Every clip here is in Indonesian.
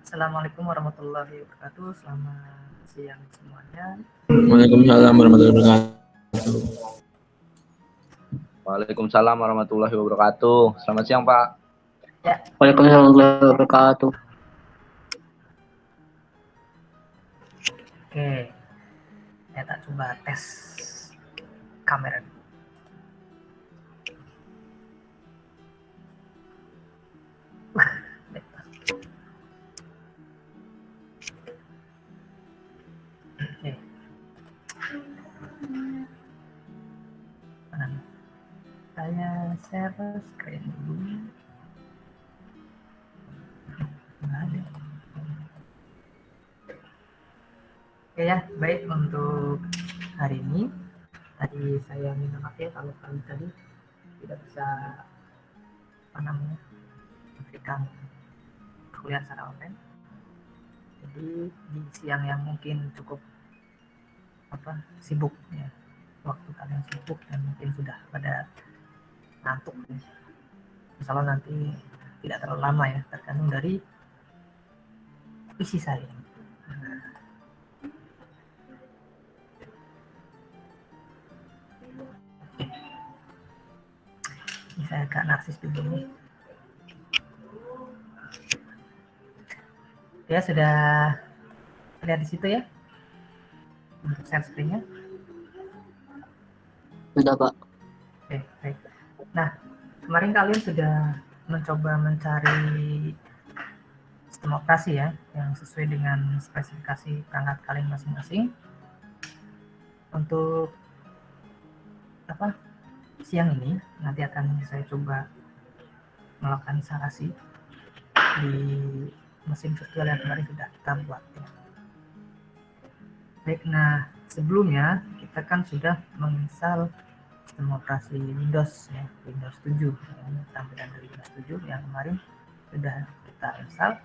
Assalamualaikum warahmatullahi wabarakatuh. Selamat siang semuanya. Waalaikumsalam warahmatullahi wabarakatuh. Waalaikumsalam warahmatullahi wabarakatuh. Selamat siang, Pak. Ya, Waalaikumsalam warahmatullahi wabarakatuh. oke. Saya tak coba tes kamera. Oke. Saya share screen dulu. Oke ya, baik untuk hari ini. Tadi saya minta maaf ya kalau tadi tidak bisa memberikan kuliah secara online. Jadi di siang yang mungkin cukup sibuk ya, waktu kalian sibuk dan mungkin sudah pada ngantuk ya. Misalnya nanti tidak terlalu lama ya, tergantung dari isi saya. Ini saya agak narsis dulu nih. Ya, sudah lihat di situ ya untuk share screen-nya. Sudah, Pak. Oke, baik. Nah, kemarin kalian sudah mencoba mencari sistem operasi ya yang sesuai dengan spesifikasi perangkat kalian masing-masing. Untuk siang ini nanti akan saya coba melakukan instalasi di mesin virtual yang kemarin sudah kita buat ya. Baik, nah sebelumnya kita kan sudah menginstal sistem operasi Windows ya, Windows 7 ya, tampilan dari Windows 7 yang kemarin sudah kita install.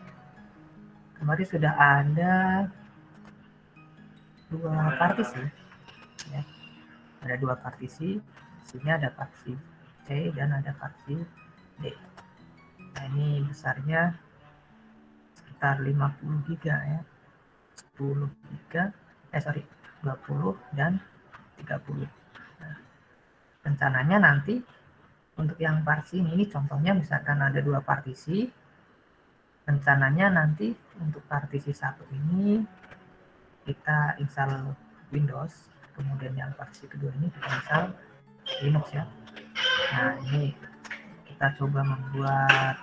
Kemarin sudah ada 2 partisi ya. Ada 2 partisi, isinya ada partisi C dan ada partisi D. Nah, ini besarnya sekitar 50 GB ya. 10 GB, 20 dan 30. Nah, rencananya nanti untuk yang partisi ini contohnya misalkan ada 2 partisi. Rencananya nanti untuk partisi 1 ini kita install Windows, kemudian yang partisi kedua ini kita install Linux ya. Nah, ini kita coba membuat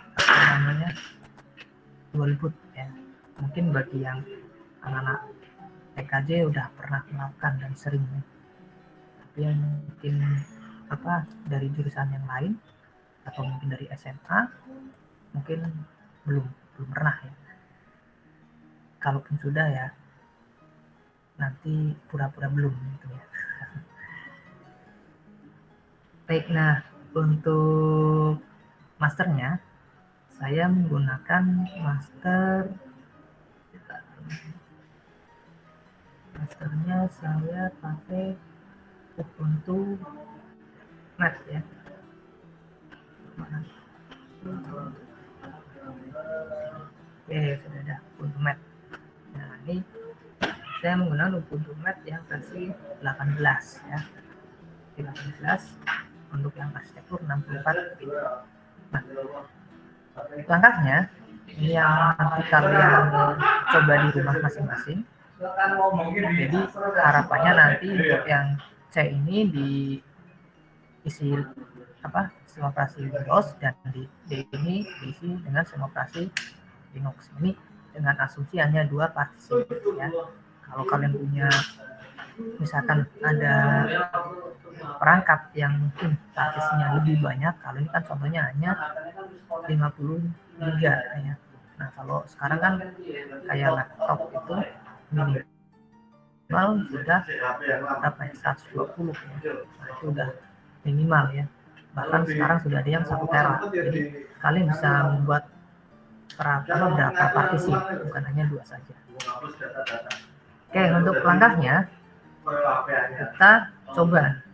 dual boot ya. Mungkin bagi yang anak-anak TKJ udah pernah melakukan dan sering ya. Tapi yang mungkin dari jurusan yang lain atau mungkin dari SMA mungkin belum pernah ya. Kalaupun sudah ya nanti pura-pura belum gitu ya. Baik, nah untuk masternya saya menggunakan masternya saya pakai Ubuntu Mat ya. Oke, sudah ada Ubuntu Mat. Nah, ini saya menggunakan Ubuntu Mat yang versi 18 ya. 18 untuk yang arsitektur 64 bit. Nah, langkahnya ini yang nanti kalian coba di rumah masing-masing. Jadi harapannya nanti untuk yang C ini diisi sistem operasi Windows dan di D ini diisi dengan sistem operasi Linux. Ini dengan asumsi hanya 2 partisi ya. Kalau kalian punya misalkan ada perangkat yang mungkin partisinya lebih banyak, kalau ini kan contohnya hanya 50 GB ya. Nah, kalau sekarang kan kayak laptop itu minimal sudah 120 ya. Nah, itu udah minimal ya. Bahkan sekarang sudah ada yang 1 tera. Jadi kalian bisa membuat berapa partisi, bukan hanya 2 saja. Oke, untuk langkahnya kita coba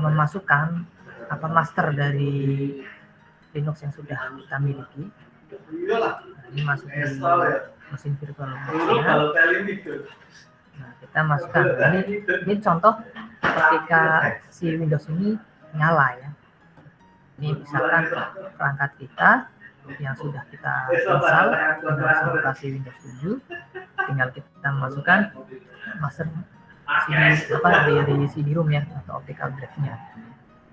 memasukkan master dari Linux yang sudah kita miliki ini masuk di mesin virtual box-nya. Nah, kita masukkan. Ini contoh ketika si Windows ini nyala ya. Ini misalkan perangkat kita yang sudah kita install dengan simulasi Windows 7, tinggal kita masukkan master CD dari CD-ROM ya, atau optical drive-nya.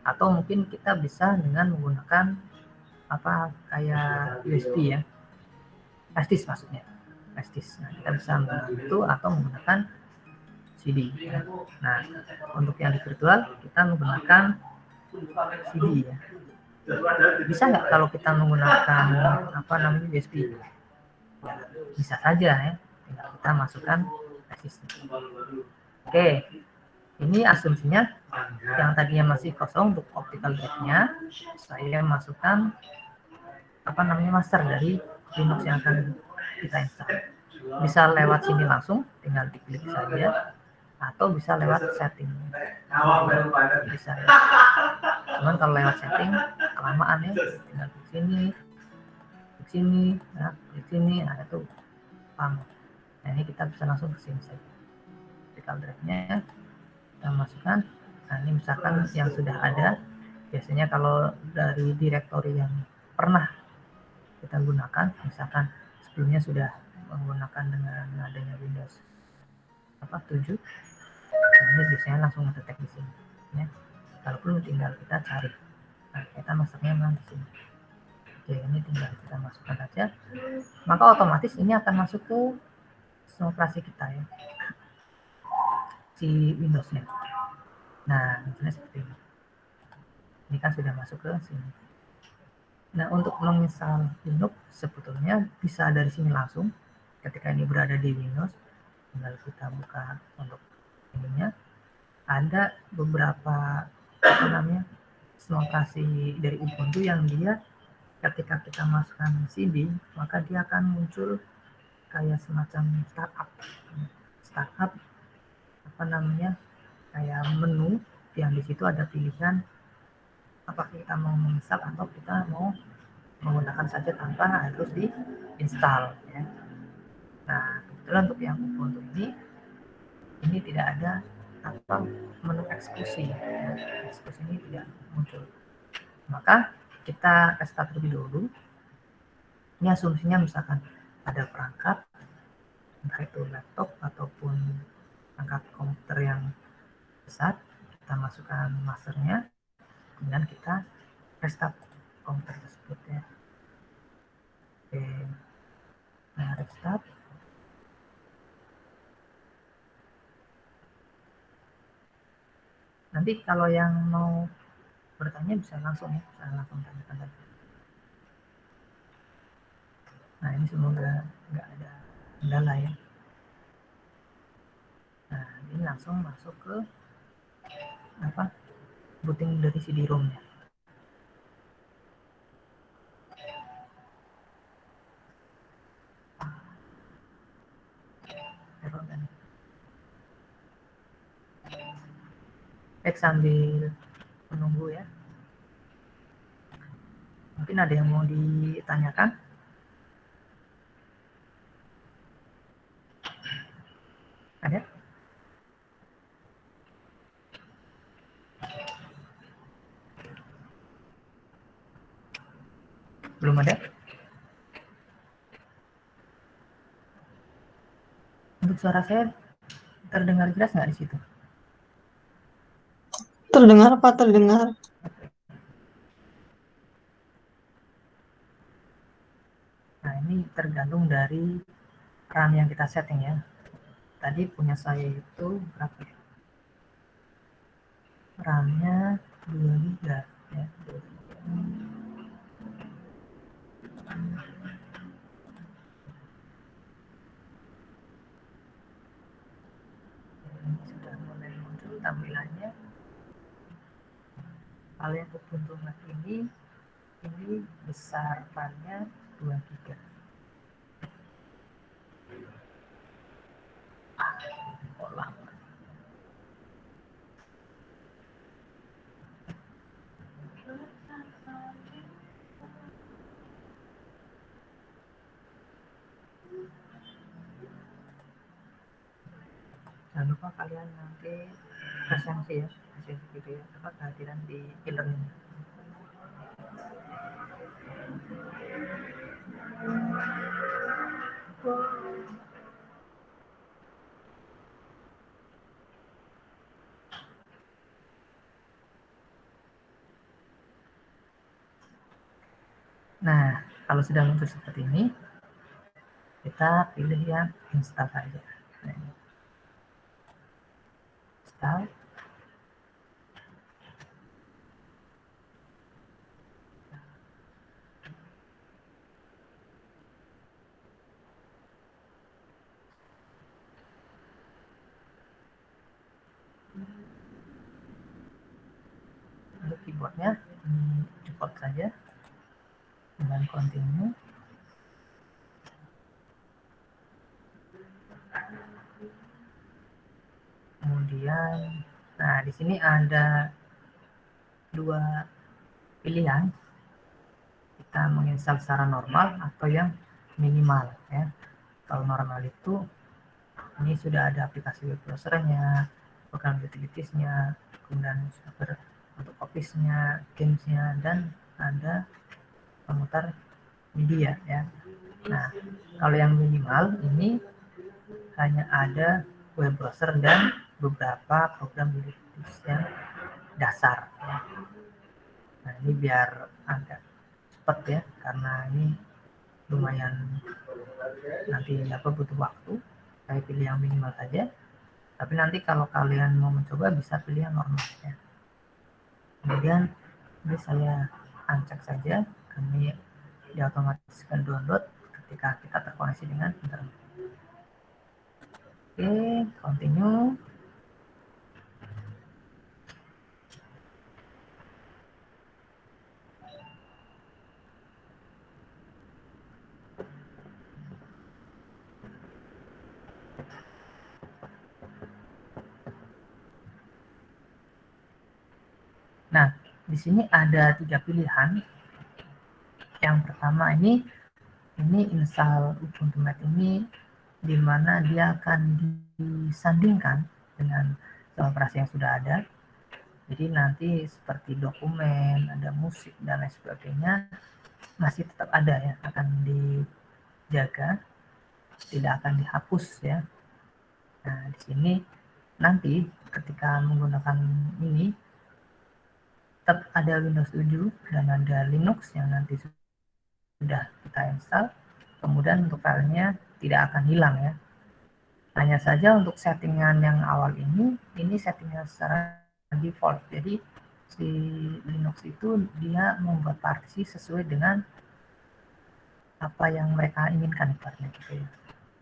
Atau mungkin kita bisa dengan menggunakan kayak USB ya, flash disk maksudnya, flash disk. Nah, kita bisa menggunakan itu atau menggunakan CD ya. Nah, untuk yang di virtual kita menggunakan CD ya. Bisa nggak kalau kita menggunakan USB? Ya, bisa saja ya, tinggal kita masukkan flash disk. Oke, ini asumsinya yang tadinya masih kosong untuk optical drive-nya, saya masukkan master dari Linux yang akan kita install. Bisa lewat sini langsung, tinggal diklik saja, atau bisa lewat setting. Bisa ya. Cuman kalau lewat setting kelamaan ya, tinggal di sini, nah itu paham. Nah, ini kita bisa langsung ke sini saja. Optical drive-nya kita masukkan. Nah, ini misalkan yang sudah ada, biasanya kalau dari direktori yang pernah kita gunakan, misalkan sebelumnya sudah menggunakan dengan adanya Windows 7, nah, ini biasanya langsung ngedetek di sini ya. Kalau perlu tinggal kita cari. Nah, kita masuknya memang di sini. Oke, ini tinggal kita masukkan saja, maka otomatis ini akan masuk ke sistem operasi kita ya, si Windows-nya. Nah, misalnya seperti ini. Ini kan sudah masuk ke sini. Nah, untuk menginstal Linux sebetulnya bisa dari sini langsung. Ketika ini berada di Windows, tinggal kita buka untuk ininya. Ada beberapa lokasi dari Ubuntu yang dia ketika kita masukkan CD, maka dia akan muncul kayak semacam startup kayak menu yang di situ ada pilihan apakah kita mau menginstal atau kita mau menggunakan saja tanpa harus diinstal ya. Nah, kebetulan untuk yang Ubuntu ini tidak ada menu eksekusi ya. Eksekusi ini tidak muncul, maka kita start terlebih dulu. Ini asumsinya misalkan ada perangkat, entah itu laptop ataupun perangkat komputer yang besar, kita masukkan masternya, kemudian kita restart komputer tersebut ya. Oke, nah restart. Nanti kalau yang mau bertanya bisa langsung ya, bisa langsung tanyakan saja. Nah, ini semoga nggak ada kendala ya. Nah, ini langsung masuk ke booting dari CD-ROM-nya. Baik, sambil menunggu ya. Mungkin ada yang mau ditanyakan? Ada? Belum ada? Untuk suara saya terdengar jelas nggak di situ? Terdengar Pak, terdengar. Nah, ini tergantung dari RAM yang kita setting ya. Tadi punya saya itu berapa ya? RAM-nya 2 GB ya. 2 GB. Ini sudah mulai muncul tampilannya. Kalau yang Ubuntu Mac ini besar RAM-nya 2 GB. Lama. jangan lupa kalian nanti presensi ya, presensi video apa kehadiran di e-learning. Nah, kalau sudah muncul seperti ini, kita pilih yang install saja. Nah, ini. Install. Untuk keyboardnya default saja dengan continue. Kemudian, nah di sini ada dua pilihan, kita menginstal secara normal atau yang minimal ya. Kalau normal itu ini sudah ada aplikasi web browsernya, program utilitiesnya, kemudian server untuk office-nya, games-nya, dan ada pemutar media ya. Nah, kalau yang minimal ini hanya ada web browser dan beberapa program utilities yang dasar ya. Nah, ini biar agak cepat ya, karena ini lumayan nanti butuh waktu. Saya pilih yang minimal saja. Tapi nanti kalau kalian mau mencoba bisa pilih yang normal ya. Kemudian ini saya uncheck saja, kami diotomatiskan download ketika kita terkoneksi dengan internet. Oke, continue. Nah, di sini ada 3 pilihan. Yang pertama ini install Ubuntu Mat ini, di mana dia akan disandingkan dengan sistem operasi yang sudah ada. Jadi nanti seperti dokumen, ada musik dan lain sebagainya masih tetap ada ya, akan dijaga, tidak akan dihapus ya. Nah, di sini nanti ketika menggunakan ini tetap ada Windows 7 dan ada Linux yang nanti sudah kita install. Kemudian untuk filenya tidak akan hilang ya. Hanya saja untuk settingan yang awal ini settingan secara default. Jadi si Linux itu dia membuat partisi sesuai dengan apa yang mereka inginkan gitu ya.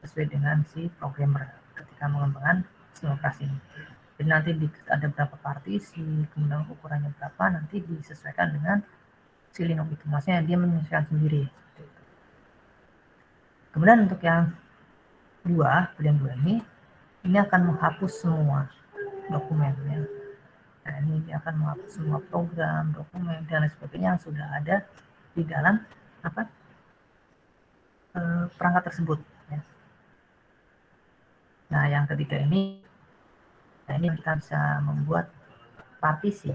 Sesuai dengan si programmer ketika mengembangkan sistem operasi ini. Jadi nanti ada berapa partisi, kemudian ukurannya berapa, nanti disesuaikan dengan si Linux itu. Maksudnya dia menyesuaikan sendiri. Kemudian untuk yang pilihan dua ini akan menghapus semua dokumennya. Nah, ini dia akan menghapus semua program, dokumen, dan lain sebagainya yang sudah ada di dalam perangkat tersebut. Ya. Nah, yang ketiga ini kita bisa membuat partisi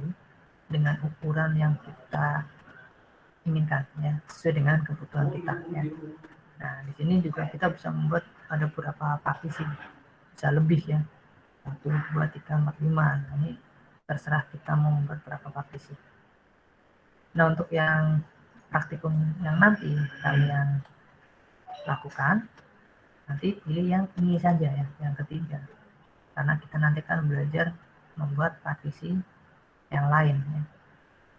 dengan ukuran yang kita inginkan, ya, sesuai dengan kebutuhan kita. Ya. Nah, di sini juga kita bisa membuat ada beberapa partisi, bisa lebih ya, 1, 2, 3, 4, 5. Nah, ini terserah kita mau membuat berapa partisi. Nah, untuk yang praktikum yang nanti kalian lakukan, nanti pilih yang ini saja ya, yang ketiga. Karena kita nanti akan belajar membuat partisi yang lain ya.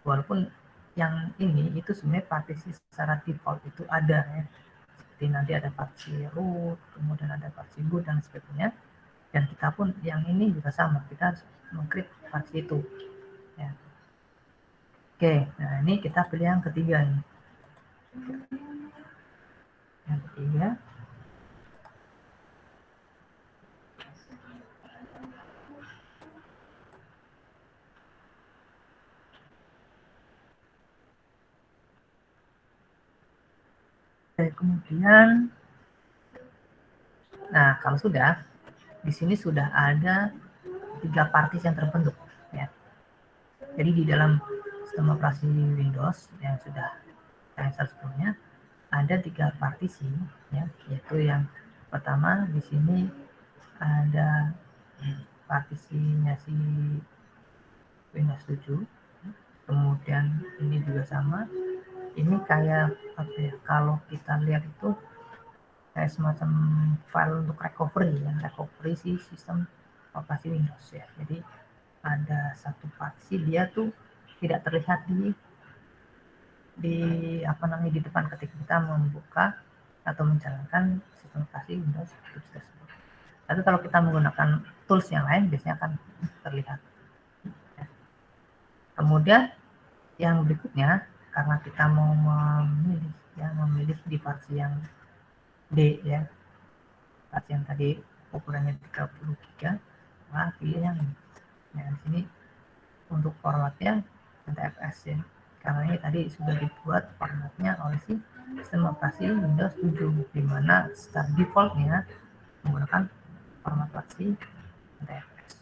Walaupun yang ini itu sebenarnya partisi secara default itu ada ya. Seperti nanti ada partisi root, kemudian ada partisi boot dan sebagainya. Dan kita pun yang ini juga sama, kita harus mengcreate partisi itu ya. Oke, nah ini kita pilih yang ketiga ini. Yang ketiga. Kemudian, nah kalau sudah, di sini sudah ada 3 partis yang terbentuk ya. Jadi di dalam sistem operasi Windows yang sudah saya install sebelumnya ada 3 partisi ya, yaitu yang pertama di sini ada partisinya si Windows 7, kemudian ini juga sama. Ini kayak apa ya, kalau kita lihat itu kayak semacam file untuk recovery ya, recovery si sistem operasi Windows ya. Jadi ada satu partisi dia tuh tidak terlihat di apa namanya di depan ketika kita membuka atau menjalankan sistem operasi Windows tersebut. Tapi kalau kita menggunakan tools yang lain biasanya akan terlihat. Kemudian yang berikutnya, karena kita mau memilih di partisi yang D ya, partisi yang tadi ukurannya 30 GB, nah pilih yang ini. Nah di sini untuk formatnya NTFS ya, karena ini tadi sudah dibuat formatnya oleh si sistem operasi Windows 7, di mana secara defaultnya menggunakan format partisi NTFS.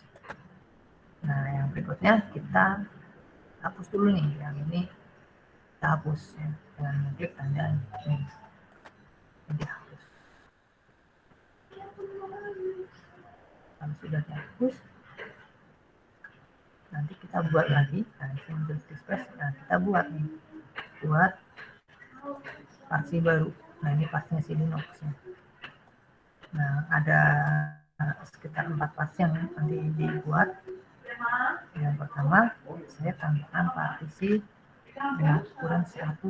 Nah yang berikutnya kita hapus dulu nih, yang ini kita hapus ya dengan klik tanda ini dihapus. Kalau sudah dihapus, nanti kita buat lagi. Nah ini muncul display. Nah kita buat partisi baru. Nah ini partisinya si Linux ya. Nah ada sekitar 4 partisi yang nanti dibuat. Yang pertama saya tambahkan partisi dengan ukuran 100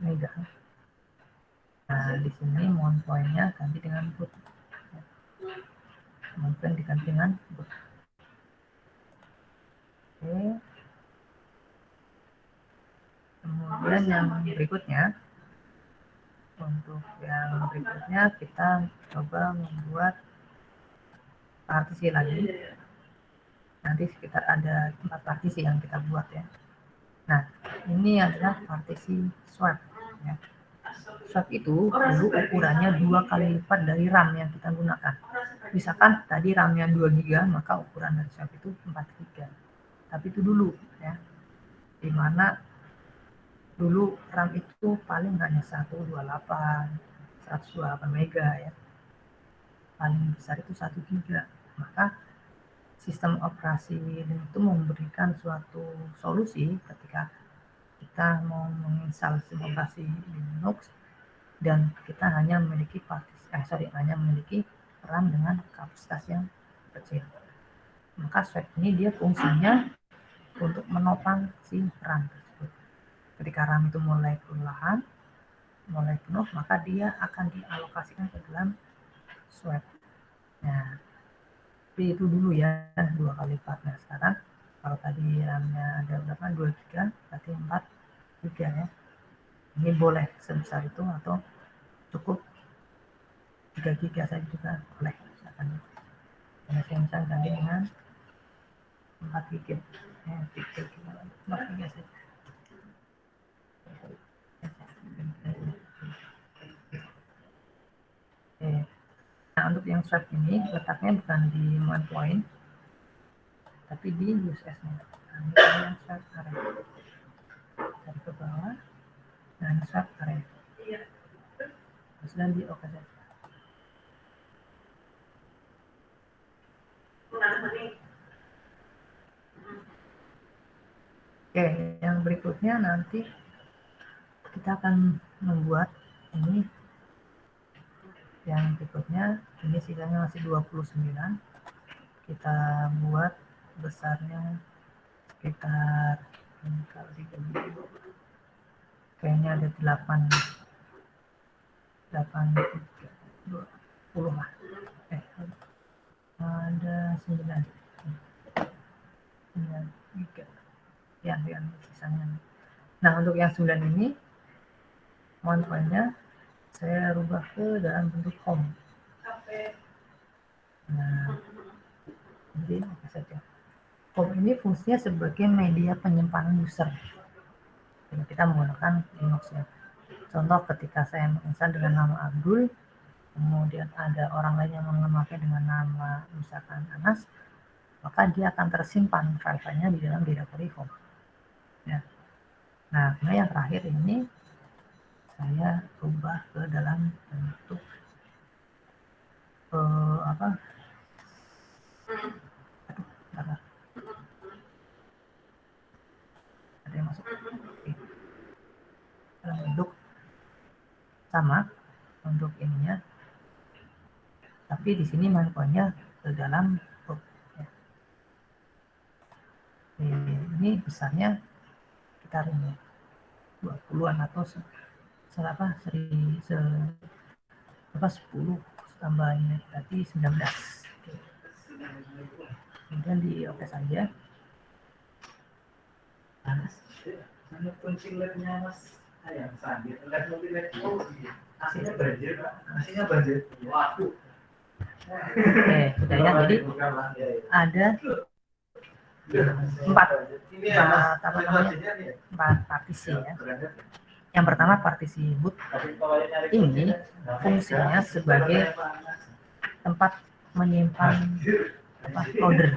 MB. Nah di sini mount point-nya ganti dengan boot. Mount point diganti dengan boot. Oke. Kemudian yang berikutnya, untuk yang berikutnya kita coba membuat partisi lagi. Nanti sekitar ada 4 partisi yang kita buat ya. Nah ini adalah partisi swap ya. Swap itu dulu ukurannya 2 kali lipat dari RAM yang kita gunakan. Misalkan tadi RAM-nya 2 GB, maka ukuran dari swap itu 4 GB. Tapi itu dulu ya, dimana dulu RAM itu paling hanya 128 MB ya, paling besar itu 1 GB. Maka sistem operasi itu memberikan suatu solusi ketika kita mau menginstal sistem operasi Linux dan kita hanya memiliki hanya memiliki RAM dengan kapasitas yang kecil. Maka swap ini dia fungsinya untuk menopang si RAM tersebut. Ketika RAM itu mulai kelelahan, mulai penuh, maka dia akan dialokasikan ke dalam swap. Nah, tapi itu dulu ya, 2 kali lipat. Nah, sekarang kalau tadi RAM-nya ada berapa? 2 GB, berarti 4 GB ya. Ini boleh sebesar itu atau cukup 3 GB saja juga boleh. Misalkan. Karena saya misalkan ganti dengan 4 GB. Ya, 4 GB saja. Nah, untuk yang swap ini letaknya bukan di mount point, tapi di USS-nya. Nah, ini yang swap area. Dari ke bawah, dan swap area. Terus dan di OK saja. Oke, yang berikutnya nanti kita akan membuat ini. Yang berikutnya, ini sisanya masih 29. Kita buat besarnya sekitar kalau dibagi kayaknya ada 20 lah. Ada 9 giga ya, yang sisanya. Nah untuk yang 9 ini mount point-nya saya rubah ke dalam bentuk home. Nah jadi apa saja, home ini fungsinya sebagai media penyimpanan user. Jadi kita menggunakan Linux ya. Contoh ketika saya menginstal dengan nama Abdul, kemudian ada orang lain yang memakai dengan nama misalkan Anas, maka dia akan tersimpan file-filenya di dalam directory home. Ya. Nah, yang terakhir ini saya ubah ke dalam bentuk apa? Aduh, bentar. Ada yang masuk. Oke. Dalam bentuk sama untuk ininya, tapi di sini manfaatnya ke dalam root. Ya. Ini besarnya sekitar ini 20-an atau berapa 10 tambahnya berarti 19. Oke. Kemudian di oke saja. Oke, sudah ya. Jadi ada empat partisi ya. Yang pertama partisi boot ini fungsinya sebagai tempat menyimpan loader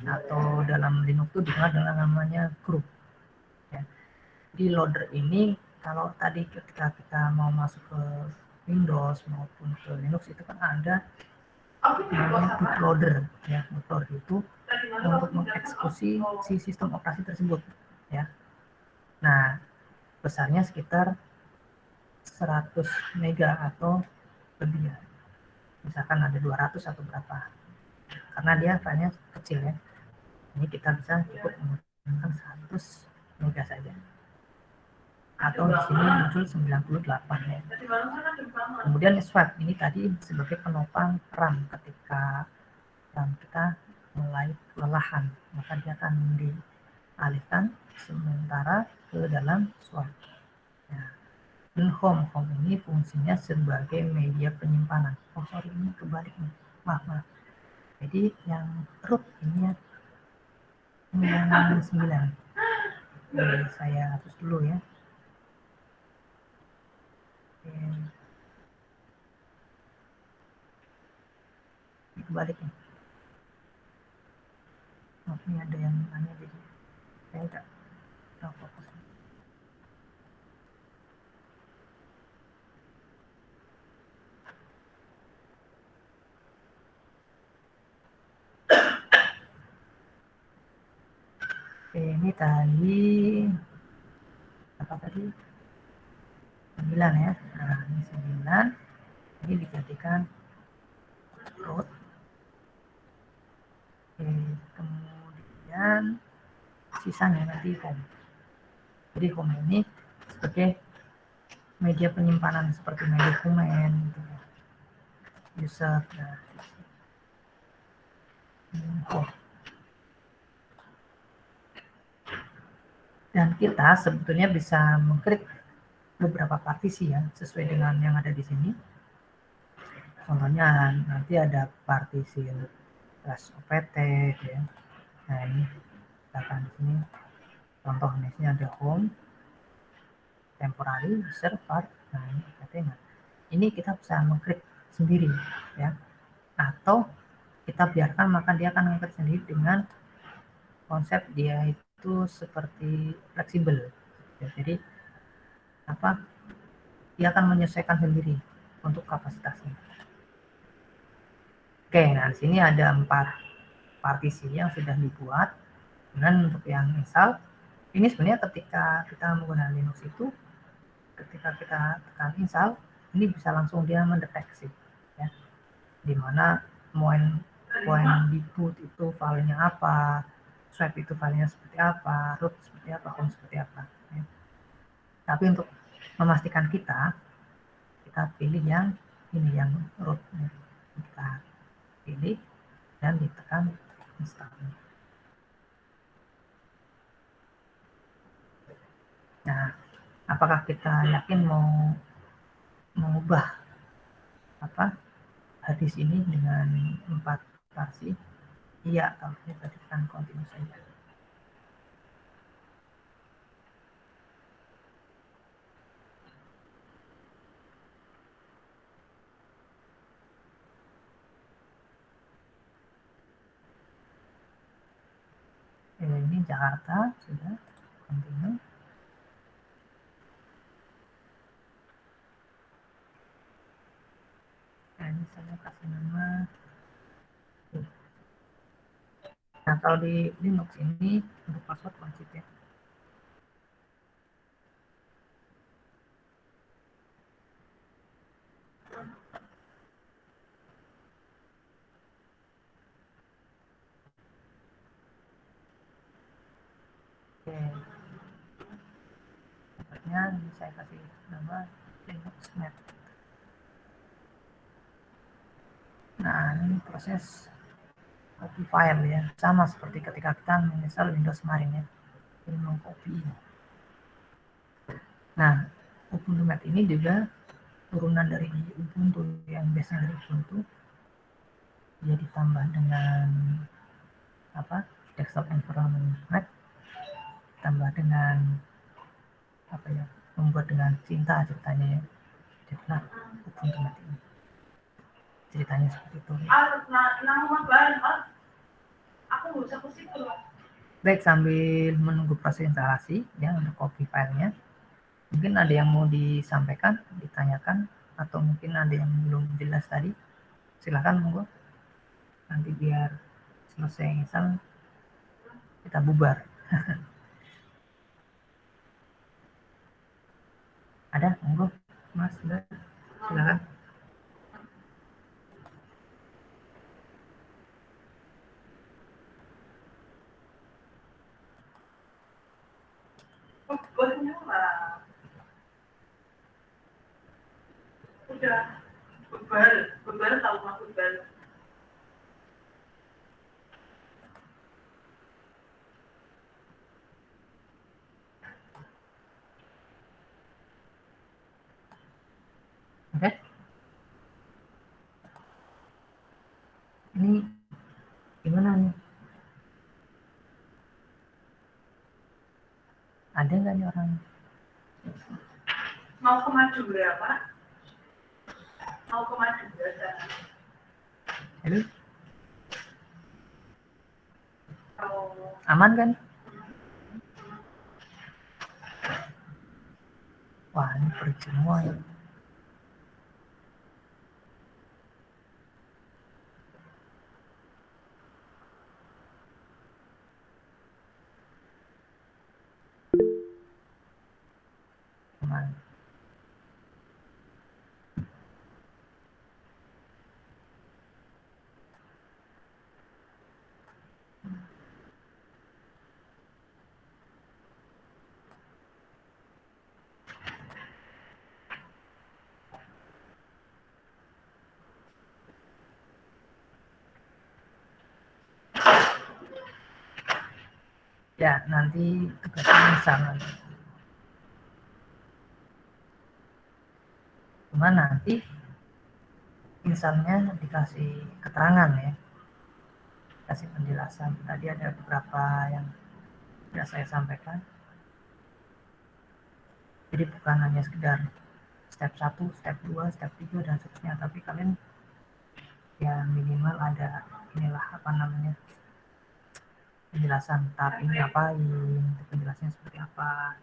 atau dalam Linux itu dikenal dengan namanya group. Ya. Di loader ini kalau tadi ketika kita mau masuk ke Windows maupun ke Linux itu kan ada namanya bootloader ya. Bootloader itu untuk mengeksekusi si sistem operasi tersebut ya. Nah, besarnya sekitar 100 mega atau lebih ya. Misalkan ada 200 atau berapa. Karena dia filenya kecil ya. Ini kita bisa cukup menggunakan 100 mega saja. Atau di sini muncul 98 ya. Kemudian swap ini tadi sebagai penopang RAM ketika RAM kita mulai kelelahan, maka dia akan dialihkan sementara ke dalam swap. Ya. Dan home ini fungsinya sebagai media penyimpanan. Oh sorry, ini kebalik nih. Maaf. Jadi yang root ini yang 9. Jadi saya hapus dulu ya. Oke. Ini kebalik nih. Oh, ini ada yang aneh jadi saya tidak tahu fokus. Oke, ini tadi apa tadi? 9 ya. Nah, ini 9. Ini dijadikan root. Oke, kemudian sisanya nanti home. Jadi home ini sebagai media penyimpanan seperti media dokumen, gitu. User, nah, home. Dan kita sebetulnya bisa mengklik beberapa partisi ya sesuai dengan yang ada di sini. Contohnya nanti ada partisi slash opt ya. Nah ini akan di sini contoh di sini ada home, temporary, user, part. Nah ini opt. Nah, ini kita bisa mengklik sendiri ya. Atau kita biarkan maka dia akan mengklik sendiri dengan konsep dia itu seperti fleksibel. Ya, jadi apa? Dia akan menyesuaikan sendiri untuk kapasitasnya. Oke, nah di sini ada 4 partisi yang sudah dibuat. Dan untuk yang install, ini sebenarnya ketika kita menggunakan Linux itu, ketika kita tekan install, ini bisa langsung dia mendeteksi, ya, dimana point di boot itu filenya apa, swap itu filenya seperti apa, root seperti apa, home seperti apa. Ya. Tapi untuk memastikan kita pilih yang ini yang root, ya. Kita pilih dan ditekan install. Nah, apakah kita yakin mau mengubah apa hadis ini dengan 4 versi? Iya, kalau kita tekan continue saja. Jakarta sudah continue. Nah, ini saya kasih nama. Nah, kalau di Linux ini untuk password wajib ya. Oke. Passwordnya ini saya kasih nama Linux.net. Nah, ini proses copy file ya, sama seperti ketika kita menginstal Windows kemarin ya. Ini mengcopy. Nah, Ubuntu.net ini juga turunan dari Ubuntu yang biasanya dari Ubuntu, dia ditambah dengan apa, desktop environment Mac, tambah dengan apa ya, membuat dengan cinta ceritanya ya. Jadilah Ubuntu.net ini. Ceritanya seperti itu. Baik, sambil menunggu proses instalasi ya untuk copy filenya, mungkin ada yang mau disampaikan, ditanyakan, atau mungkin ada yang belum jelas tadi, silahkan monggo. Nanti biar selesai install kita bubar. Ada monggo Mas, silakan. Udah bebal tahu mah bebal. Oke. Ini gimana nih? Ada nggak nih orang? Mau ke Madura, Pak? Mau ke Madura. Halo? Oh. Aman kan? Wah, ini pergi semua ya. Aman. Ya, nanti tugasnya install. Cuma nanti installnya dikasih keterangan ya, kasih penjelasan. Tadi ada beberapa yang sudah saya sampaikan. Jadi bukan hanya sekedar step 1, step 2, step 3 dan seterusnya, tapi kalian ya minimal ada inilah apa namanya, penjelasan tahap ini ngapain, penjelasannya seperti apa.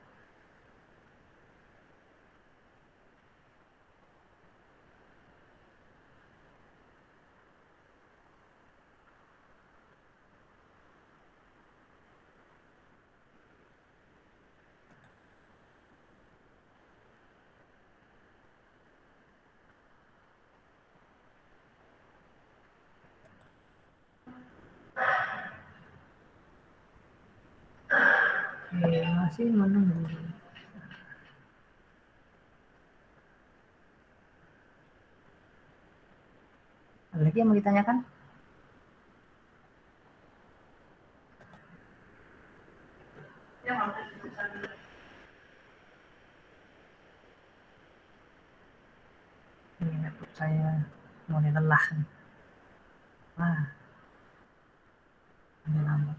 Oke, masih menunggu. Ada lagi yang mau ditanyakan? Ya, mau dipesan dulu. Ini laptop saya mulai lelah nih. Wah, ini lama.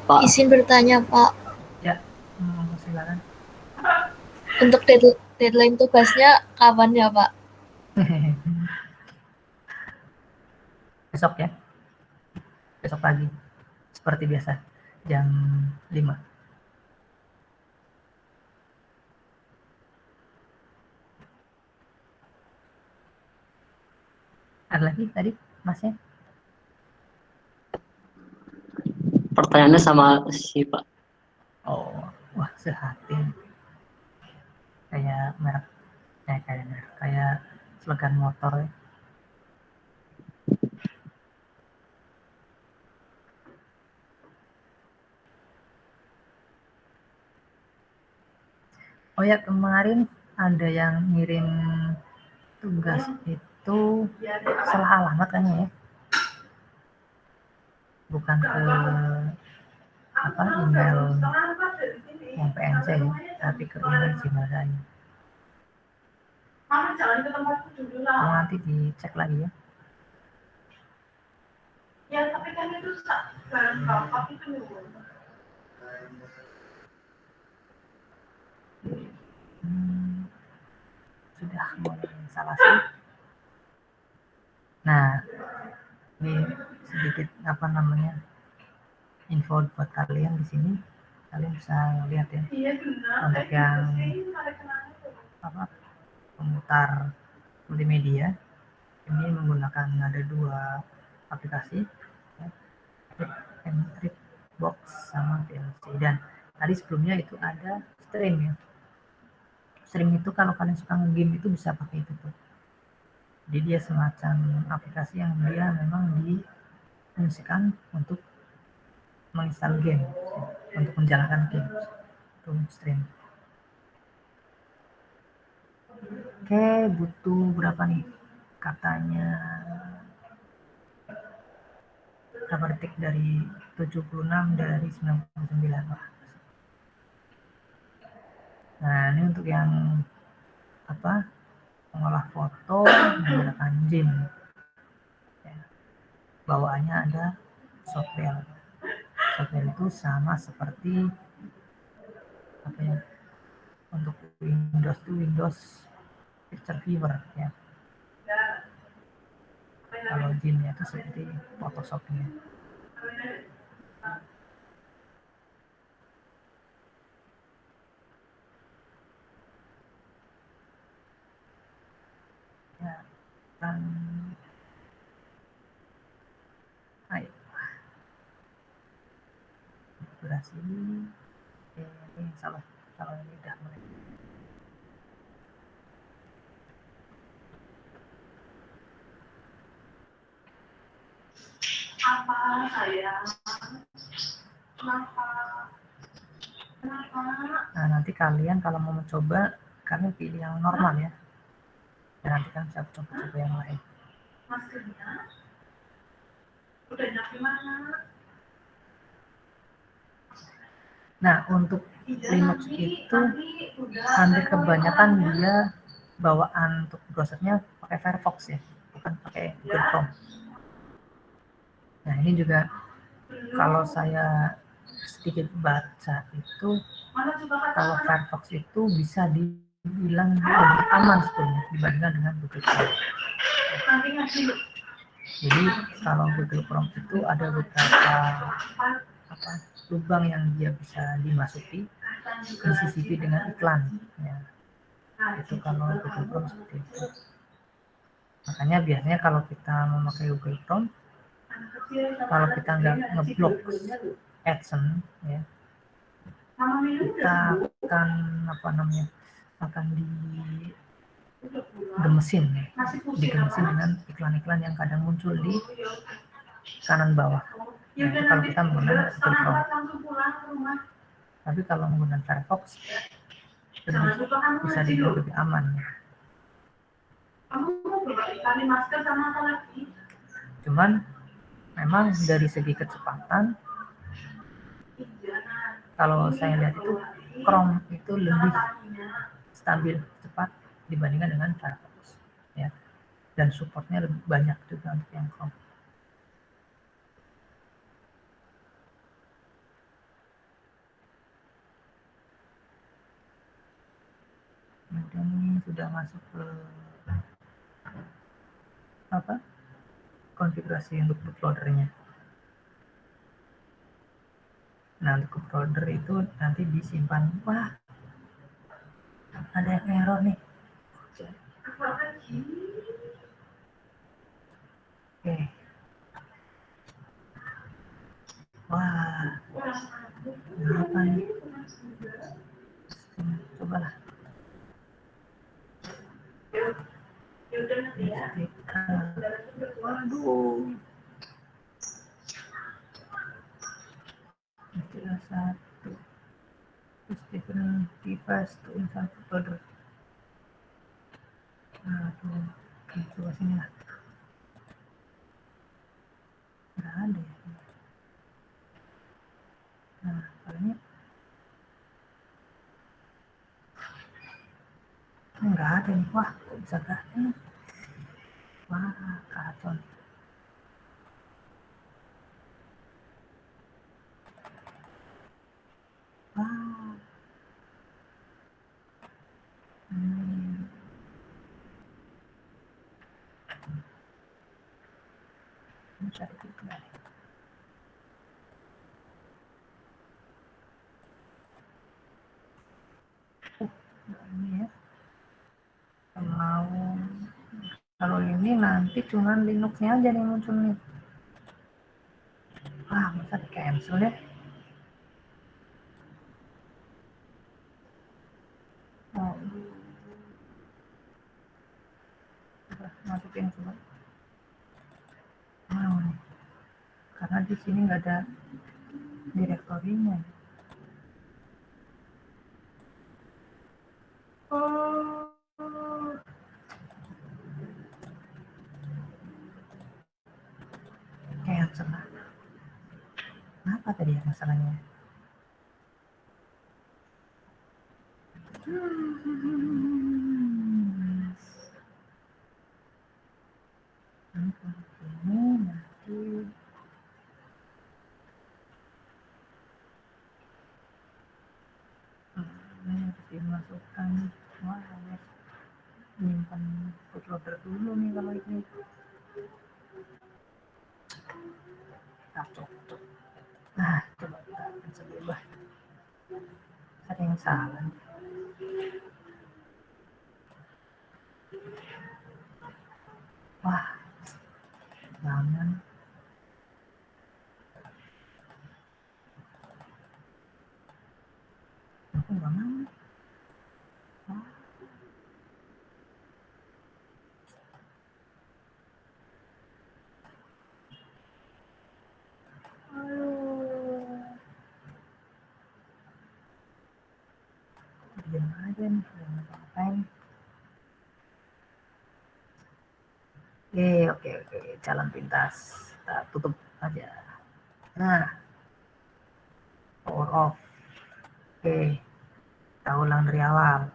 Pak. Izin bertanya, Pak. Untuk deadline tugasnya kapan ya, Pak? Besok ya, besok pagi seperti biasa jam 5. Ada lagi tadi masnya? Pertanyaannya sama si Pak. Oh, wah sehati. Kayak merek, kayak slogan motor ya. Oh ya, kemarin ada yang ngirim tugas itu salah alamat kayaknya ya. Bukan ke apa email yang PNC ya, tapi ke email Gmail saya. Mama jangan ke tempatku dulu lah. Oh, nanti dicek lagi ya. Ya, tapi kan itu barang bapak itu. Sudah mulai instalasi. Nah, ini sedikit apa namanya info buat kalian di sini. Kalian bisa lihat ya. Iya benar. Untuk yang apa pemutar multimedia ini menggunakan ada 2 aplikasi ya, Trip Box sama VLC, dan tadi sebelumnya itu ada Stream ya. Stream itu kalau kalian suka nge-game itu bisa pakai itu tuh. Jadi dia semacam aplikasi yang dia memang difungsikan untuk menginstal game ya, untuk menjalankan game itu Stream. Oke, butuh berapa nih? Katanya berapa detik dari 76 dari 99. Nah, ini untuk yang apa? Mengolah foto menggunakan Jim. Ya. Bawaannya ada software. Software itu sama seperti apa ya? Untuk Windows itu Windows Picture Viewer ya. Kalau Jimnya itu seperti Photoshopnya. Ya, dan ayo durasi ini salah kalau ini udah mulai. Apa sayang? Kenapa? Kenapa? Nah, nanti kalian kalau mau mencoba kalian pilih yang normal ya, dan nanti kan bisa coba-coba yang lain. Maskernya? Udah nyampe mana? Nah, untuk Linux itu hampir kebanyakan dia bawaan untuk browsernya pakai Firefox ya, bukan pakai Google Chrome. Nah, ini juga kalau saya sedikit baca itu, kalau Firefox itu bisa dibilang lebih aman sebenarnya dibandingkan dengan Google Chrome. Jadi kalau Google Chrome itu ada beberapa apa lubang yang dia bisa dimasuki, disisipi dengan iklan ya. Itu kalau Google Chrome seperti itu. Makanya biasanya kalau kita memakai Google Chrome, kalau kita nggak ngeblok AdSense ya, kita akan apa namanya akan digemesin ya, digemesin dengan iklan-iklan yang kadang muncul di kanan bawah. Nah, itu kalau kita menggunakan Google Chrome. Tapi kalau menggunakan Firefox bisa dibilang lebih aman. Cuman memang dari segi kecepatan, kalau saya lihat itu Chrome itu lebih stabil cepat dibandingkan dengan Firefox ya, dan supportnya lebih banyak juga untuk yang Chrome. udah nih, sudah masuk ke apa konfigurasi untuk bootloadernya. Nah, untuk bootloader itu nanti disimpan. Wah, ada yang error nih. Oke. Wah, kenapa nih? Cobalah. Waduh. Istilah satu. Terus different device to install bootloader. Aduh. Oke, coba sini lah. Nggak ada ya. Nah, palingnya nggak ada nih. Wah, kok bisa nggak ada nih? Wah, kacau. Wah. Hmm. Ini cari dulu kembali. Nah, ini ya. Kalau ini nanti cuman Linuxnya aja yang muncul nih. Wah, masa di cancel ya? Oh, coba masukin coba. Mau nih. Karena di sini nggak ada direktorinya. Oh. Cancel lah. Kenapa tadi ya masalahnya? Ini nanti ini harus dimasukkan. Wah, harus menyimpan bootloader dulu nih kalau ini. Kacau. Nah, coba kita cancel dulu. Ada yang salah. Wah, jangan. Aku nggak mau. Wah. Diam aja nih, jangan ngapain. Oke, jalan pintas. Kita tutup aja. Nah, power off. Oke, kita ulang dari awal.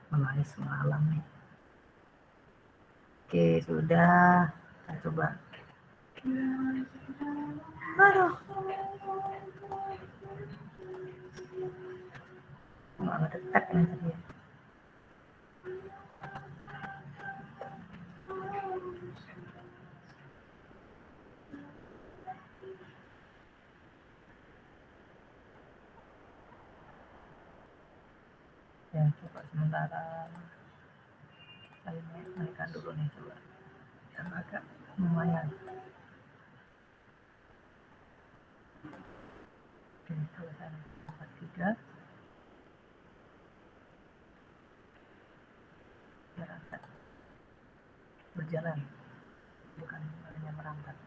Menangis semalam nih. Oke, sudah. Kita coba. Aduh. Nggak ngedetek nih tadi ya. Ya, coba sementara saya naikkan dulu nih coba. Yang agak lumayan. Oke, selesai. 43. Saya rasa berjalan, bukan hanya merambat.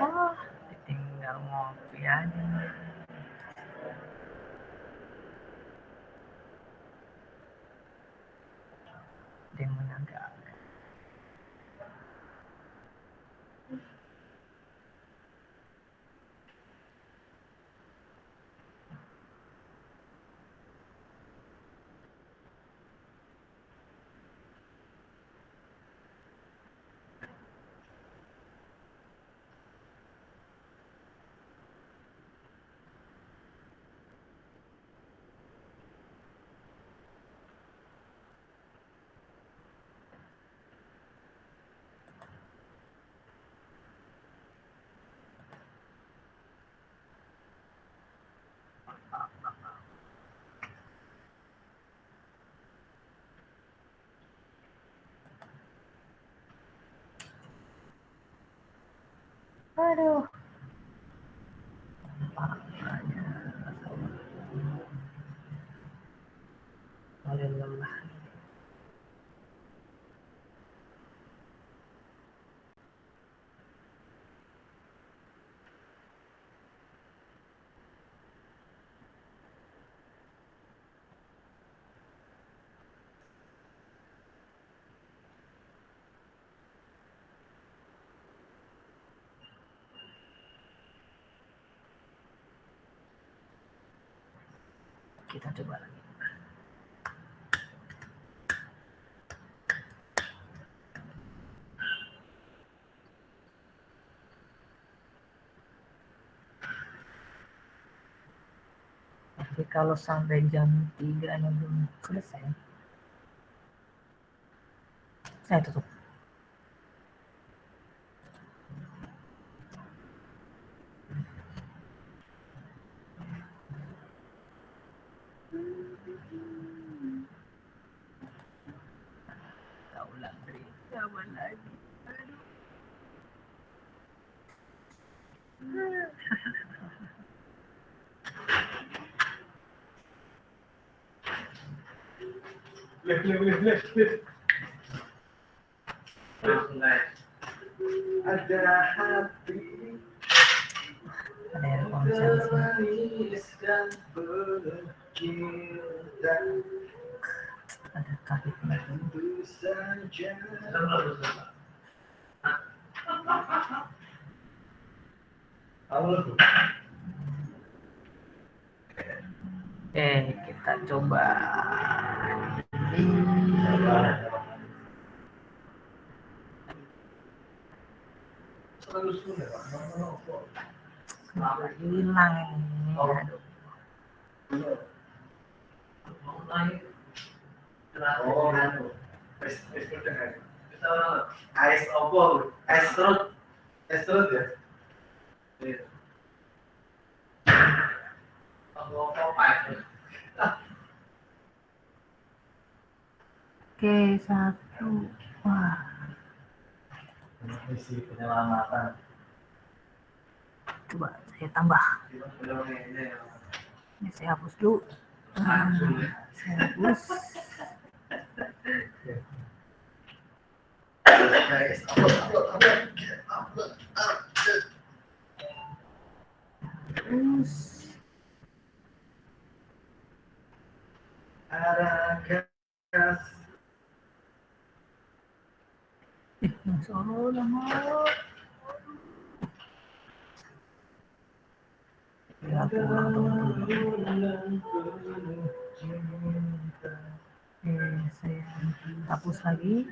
Oh, tinggal ngopi aja. Demonya enggak. Aduh. Makanya. Mulai lelah. Kita coba lagi. Tapi kalau sampai jam 3 nya belum selesai, saya tutup. Kaulah beri zaman lagi. Aduh. Ada hati Ada yang konsen sih. manis dan bercinta Ada kaki lagi. tentu saja. Kita coba. Kenapa hilang ini? Aduh. Ais opo? Ais serut. Es serut ya? Oke, satu. Wah, Misi penyelamatan. coba saya tambah. Ini saya hapus dulu. Saya hapus. Guys, Terus. ada gas. Masya Allah, lama. Ya, pulang teman-teman. Saya hapus lagi.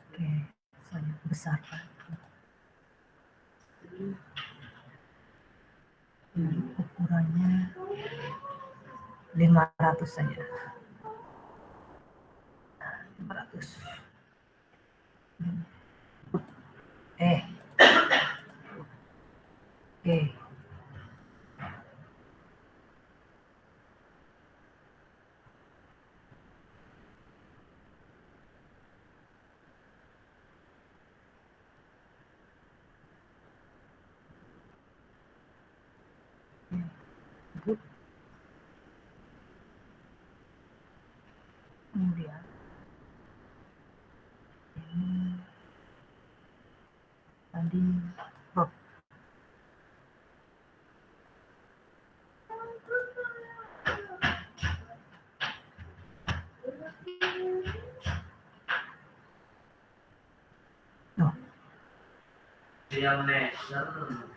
Oke, saya besarkan. Ukurannya 500 saja. 500. Oke. Good. Kemudian ini tadi Bob. Oh.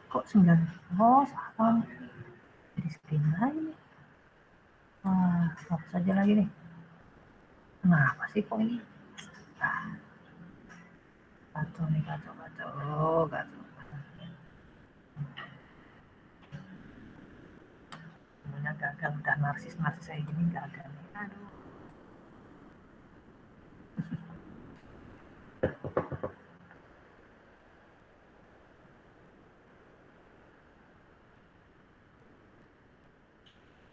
Kok 9? Oh, salah. Jadi screen lagi nih. Hapus saja lagi nih. Kenapa sih kok ini? Kacau nih, kacau. Semuanya gagal, udah narsis saya gini gagal nih. Aduh.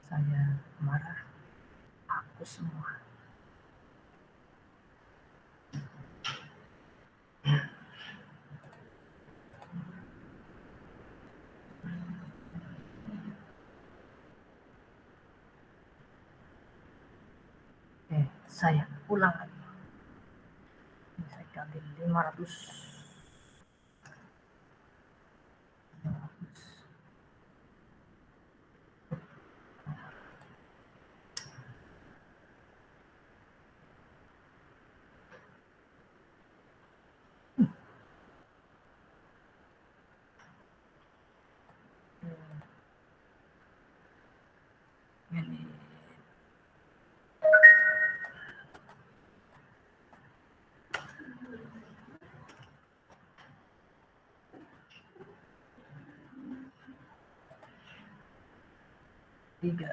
saya marah, hapus semua. Saya ulang lagi. Saya ganti 500. Ini tiga.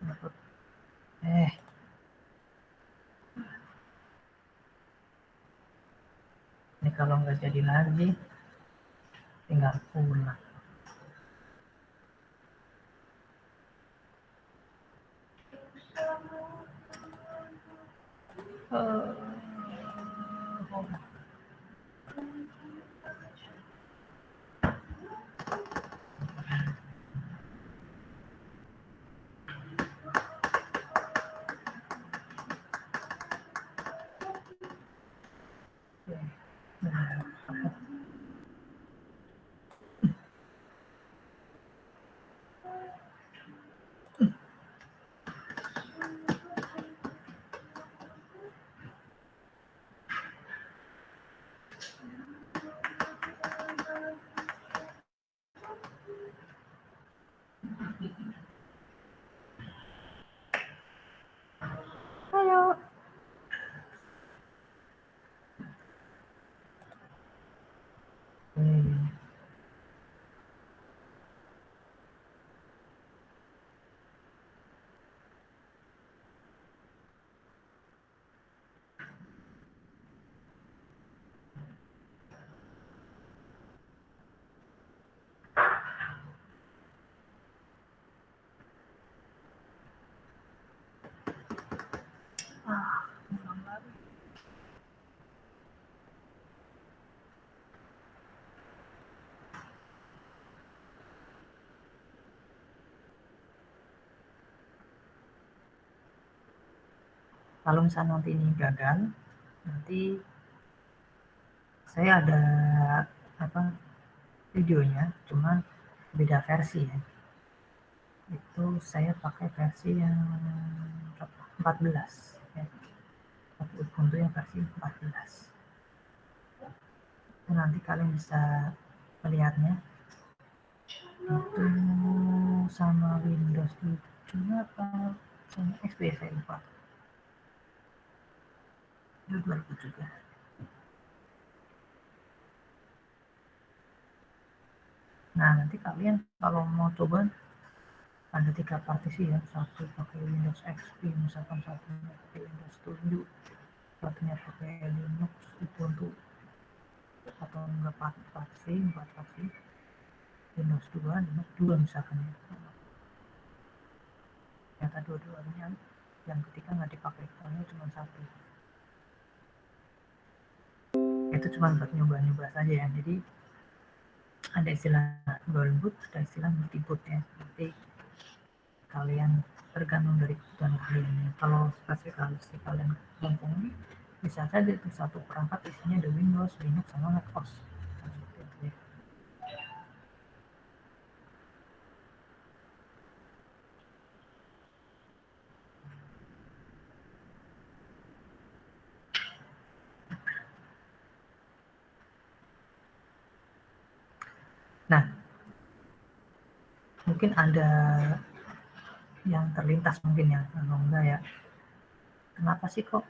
Dapat. Ini kalau nggak jadi lagi, tinggal pulang. Ayo. Kalau misalnya nanti ini gagal, nanti saya ada videonya, cuman beda versi ya. Itu saya pakai versi yang 14 ya. Ubuntu yang versi 14. Itu nanti kalian bisa melihatnya. Itu sama Windows 7 apa sama XP saya lupa. Itu 2003. Nah, nanti kalian kalau mau coba ada 3 partisi ya, satu pakai Windows XP, misalkan satunya pakai Windows 7, satunya pakai Linux, Ubuntu, atau enggak 4 partisi, Windows 2, Linux 2 misalkan ya. Ternyata dua-duanya yang ketiga nggak dipakai, soalnya cuma satu. Itu cuma buat nyoba-nyoba saja ya. Jadi ada istilah dual boot, ada istilah multi boot ya. Nanti kalian tergantung dari kebutuhan kalian ya. Kalau spesifikasi kalian mumpuni, bisa saja itu satu perangkat isinya ada Windows, Linux, sama MacOS. Nah, mungkin ada yang terlintas mungkin ya, kalau enggak ya, kenapa sih kok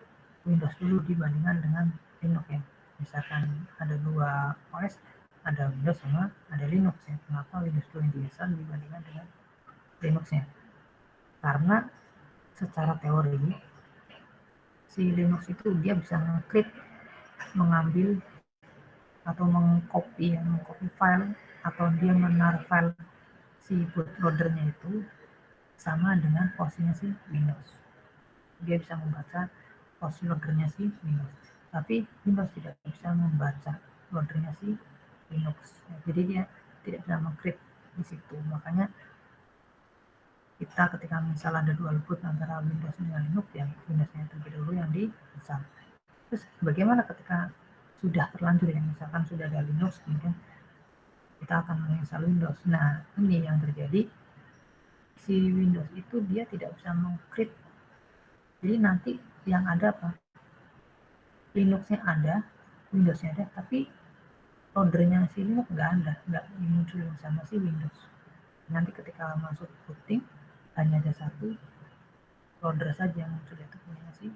Windows dulu dibandingkan dengan Linux ya? Misalkan ada 2 OS, ada Windows sama ada Linux ya, kenapa Windows dulu yang biasa dibandingkan dengan Linuxnya. Karena secara teori si Linux itu dia bisa mengcrypt, mengambil atau mengcopy file, atau dia menaruh file si bootloadernya itu sama dengan posisinya si Windows. Dia bisa membaca posisi loadernya si Windows, tapi Windows tidak bisa membaca loadernya si Linux. Jadi dia tidak bisa mengcrypt di situ. Makanya kita ketika misalnya ada dual boot antara Windows dengan Linux, yang Windowsnya terlebih dahulu yang di-install. Terus bagaimana ketika sudah terlanjur, ya misalkan sudah ada Linux, kemudian kita akan menginstal Windows. Nah, ini yang terjadi, si Windows itu dia tidak bisa mengcrypt. Jadi nanti yang ada apa? Linuxnya ada, Windowsnya ada, tapi loadernya si Linux nggak muncul sama si Windows. Nanti ketika masuk booting hanya ada satu loader saja yang muncul, itu punya si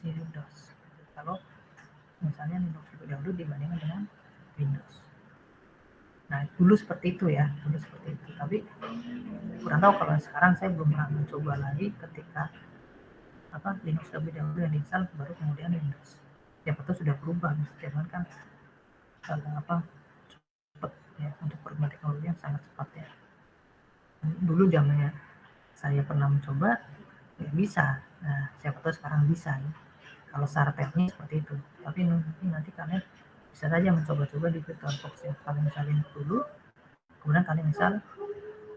Windows. Kalau misalnya Linux lebih dahulu dibandingkan dengan Windows. Nah, dulu seperti itu ya, Tapi kurang tahu kalau sekarang, saya belum pernah mencoba lagi ketika Linux lebih dahulu yang diinstal baru kemudian Windows. Siapa tahu sudah berubah, jangan kan cepat ya, untuk perubahan teknologi yang sangat cepat ya. Dulu zamannya saya pernah mencoba ya bisa. Nah, siapa tahu sekarang bisa ya. Kalau secara teknis seperti itu. Tapi nanti kalian bisa saja mencoba-coba di VirtualBox ya. Kalian misalin dulu, kemudian kalian misal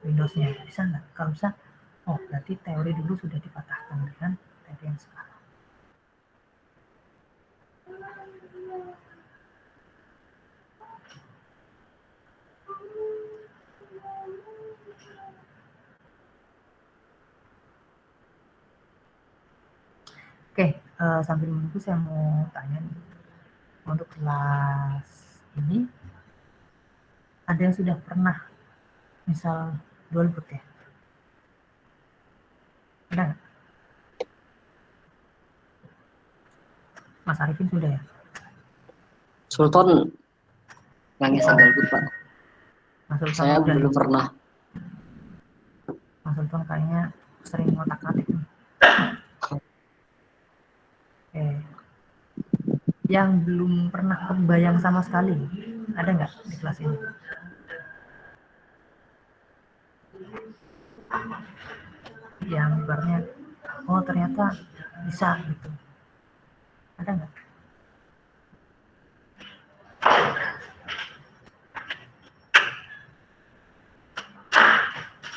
Windows-nya, bisa nggak? Kalau bisa, oh berarti teori dulu sudah dipatahkan dengan teori yang sekarang. Oke, sambil menunggu saya mau tanya nih, untuk kelas ini ada yang sudah pernah misal dual boot ya? Ada nggak? Mas Arifin sudah ya? Sultan nangis dual boot, Pak. Mas Sultan Saya udah. belum pernah. Mas Sultan kayaknya sering ngotak-atik nih. Yang belum pernah kebayang sama sekali, ada nggak di kelas ini? Yang ibaratnya, oh ternyata bisa gitu. Ada nggak?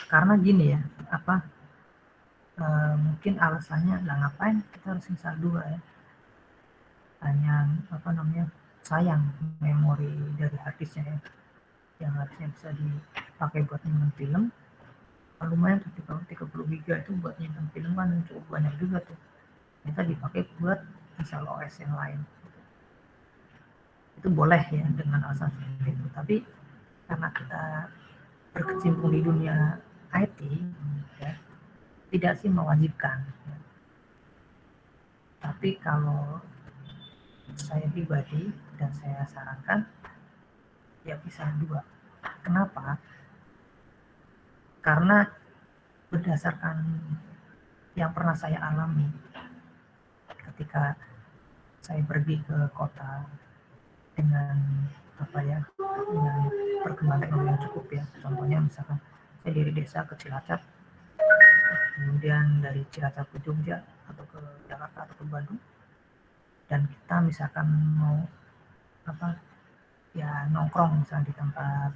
Karena gini ya, mungkin alasannya lah ngapain kita harus install 2 ya, hanya sayang memori dari harddisknya ya, yang harusnya bisa dipakai buat nyimpen film. Lumayan tuh 30 GB itu buat nyimpen film kan cukup banyak juga tuh, kita dipakai buat install OS yang lain. Itu boleh ya dengan alasan seperti itu, tapi karena kita berkecimpung di dunia IT ya, tidak sih mewajibkan ya. Tapi kalau saya pribadi dan saya sarankan ya bisa 2. Kenapa? Karena berdasarkan yang pernah saya alami ketika saya pergi ke kota dengan dengan perkembangan teknologi yang cukup ya. Contohnya misalkan saya dari desa ke Cilacap, kemudian dari Cilacap ke Jogja atau ke Jakarta atau ke Bandung, dan kita misalkan mau nongkrong misalnya di tempat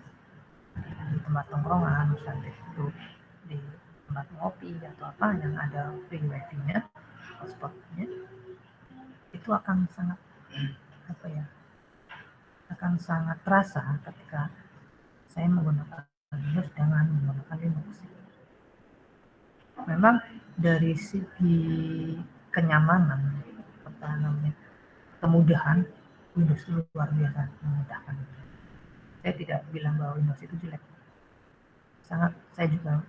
nongkrongan, misalnya itu di tempat ngopi atau apa yang ada free wifi-nya, hotspot-nya, itu akan sangat akan sangat terasa ketika saya menggunakan Windows dengan menggunakan Linux. Memang dari segi kenyamanan, kemudahan, Windows itu luar biasa memudahkan. Saya tidak bilang bahwa Windows itu jelek. Saya juga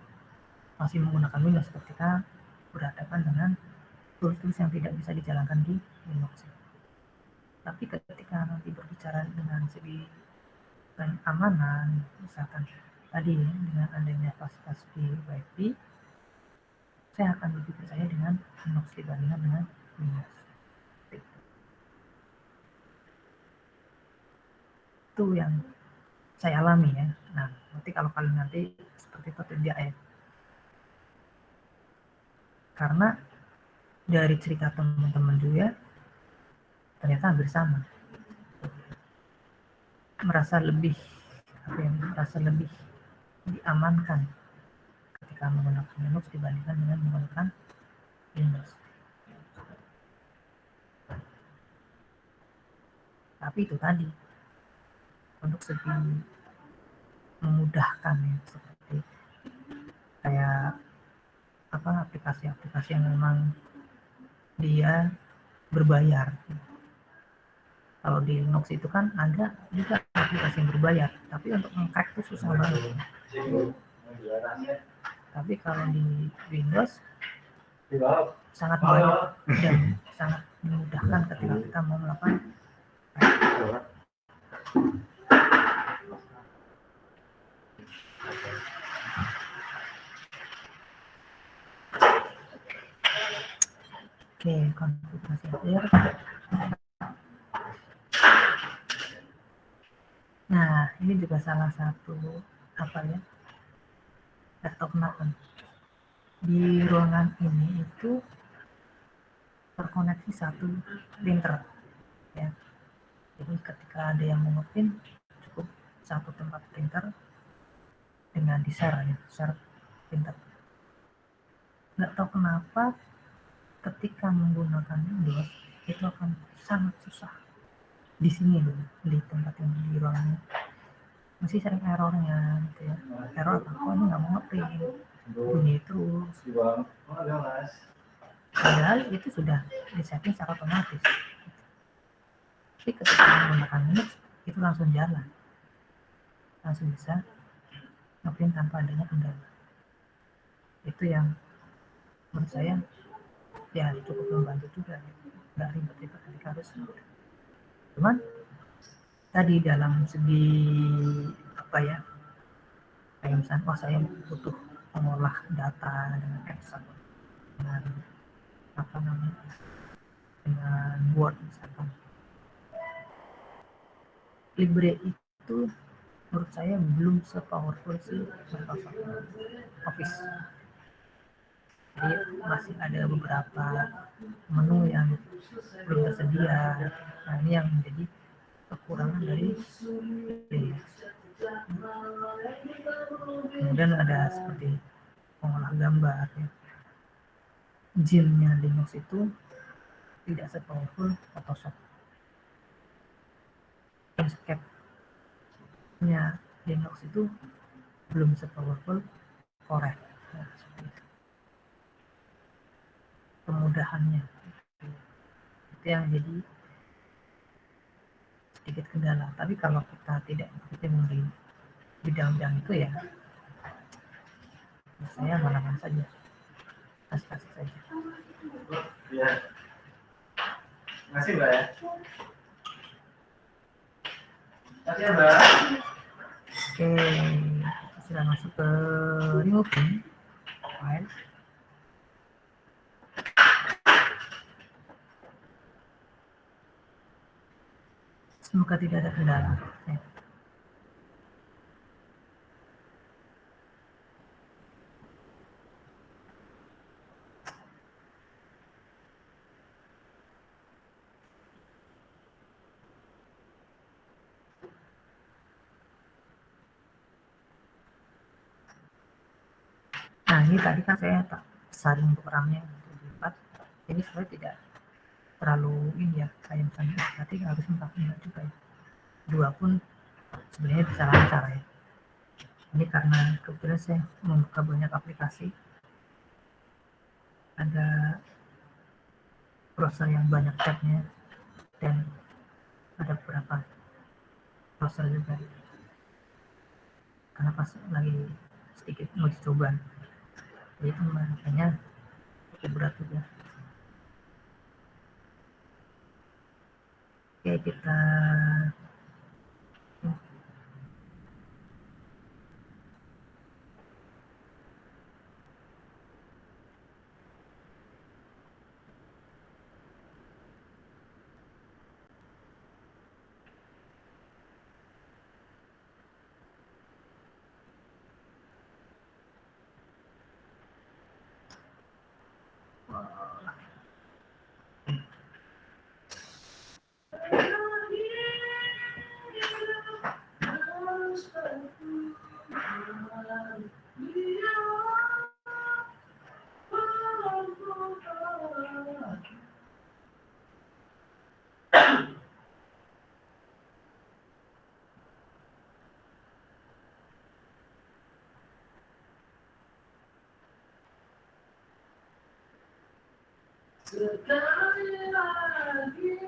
masih menggunakan Windows ketika berhadapan dengan tools-tools yang tidak bisa dijalankan di Linux. Tapi ketika nanti berbicara dengan segi keamanan, misalkan tadi ya, dengan adanya fasilitas WiFi, saya akan lebih percaya dengan Linux dibandingkan dengan Windows. Itu yang saya alami ya. Nah, nanti kalau kalian nanti seperti itu tidak ya. Karena dari cerita teman-teman juga ternyata hampir sama. Merasa lebih diamankan ketika menggunakan Linux dibandingkan dengan menggunakan Windows. Tapi itu tadi, untuk segi memudahkan ya, seperti kayak aplikasi-aplikasi yang memang dia berbayar. Kalau di Linux itu kan ada juga aplikasi yang berbayar, tapi untuk meng-crack itu susah banget. Tapi kalau di Windows sangat banyak dan sangat memudahkan ketika kita mau melakukan konfigurasi akhir. Nah, ini juga salah satu nggak tahu kenapa di ruangan ini itu terkoneksi satu printer ya. Jadi ketika ada yang mau ngeprint, cukup satu tempat printer dengan di-share ya, share printer. Nggak tahu kenapa ketika menggunakan Windows itu akan sangat susah di sini loh, di tempat yang di ruangan ini. Masih sering errornya gitu ya. Error apa? Kok ini nggak mau ngeprint, bunyi terus. Padahal itu sudah disetting secara otomatis. Tapi ketika menggunakan Linux itu langsung jalan, langsung bisa ngeprint tanpa adanya kendala. Itu yang menurut saya ya cukup membantu juga, nggak ribet-ribet ketika harus. Cuman tadi dalam segi kayak misalnya saya butuh mengolah data dengan Excel, dengan dengan Word misalkan, Libre itu menurut saya belum se-powerful si Microsoft Office. Jadi masih ada beberapa menu yang belum tersedia. Nah, ini yang menjadi kekurangan dari Linux. Kemudian ada seperti pengolah gambar ya. Gene-nya Linux itu tidak se-powerful Photoshop. Inkscape-nya Linux itu belum se-powerful Corel. Nah, kemudahannya itu yang jadi sedikit kendala. Tapi kalau kita tidak berkecimpung di bidang-bidang itu ya saya mana-mana saja, kasih saja. Iya. Masih Mbak ya? Masih ya Mbak? Oke, kita sudah masuk ke removing file. Semoga tidak ada kendala. Ya. Nah, ini tadi kan saya tak saring untuk RAM-nya 4. Jadi saya tidak terlalu ini ya, kayak misalnya berarti harus 4 juga ya. 2 pun sebenarnya bisa lancar ya. Ini karena kebetulan saya membuka banyak aplikasi, ada browser yang banyak tabnya dan ada beberapa browser juga. Karena pas lagi sedikit mau dicoba, jadi itu makanya cukup berat juga. Oke, kita Sekali lagi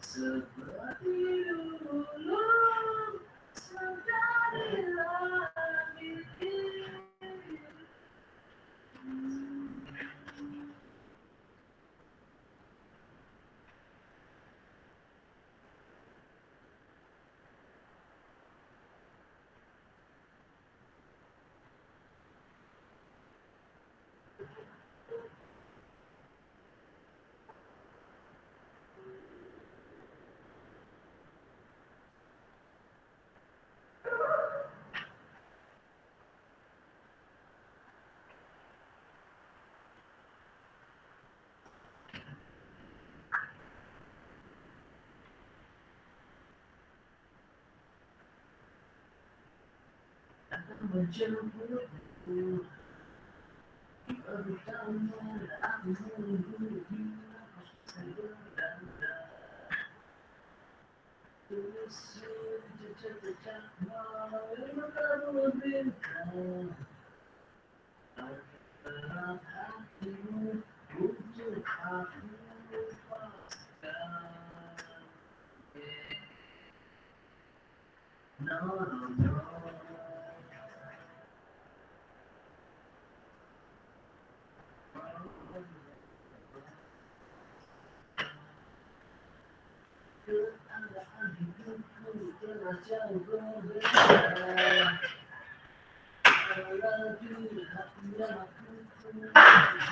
seperti dulu, sekali lagi. Menjemputku, pertama aku menunggu jejak-jejak malam bintang, erat hatimu untuk aku lupakan. No, no. Keadaan hidupku telah jauh berbeda.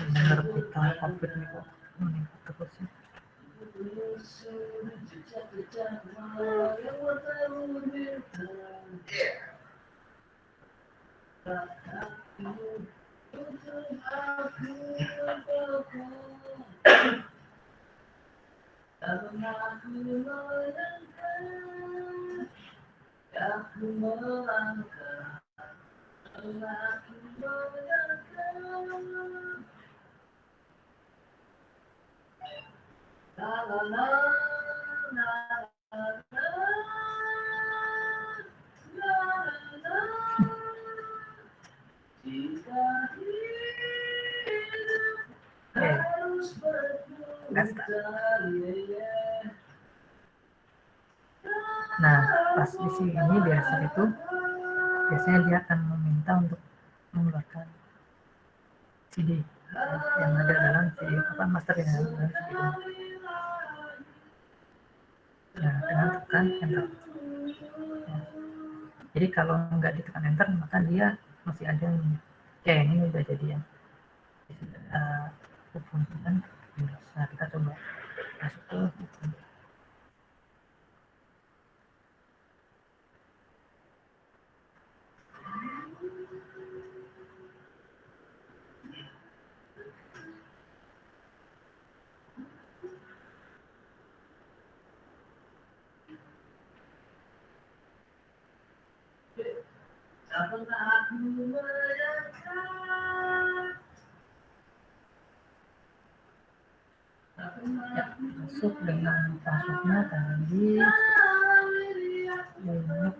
Dengar berita COVID nih kok meningkat terus ya. Aku melangkah, aku melangkah. La la la la la la la la. Jika hidup harus berputar. Nah, pas di sini biasanya dia akan meminta untuk mengeluarkan CD yang ada dalam CD master yang ada dalam CD. Nah, dengan tekan enter. Ya. Jadi kalau nggak ditekan enter maka dia masih ada yang ini udah jadi ya. Ubuntu kan. Nah, kita coba masuk ke Ubuntu. Aku menyangka. Ya, masuk dengan passwordnya tadi Linux.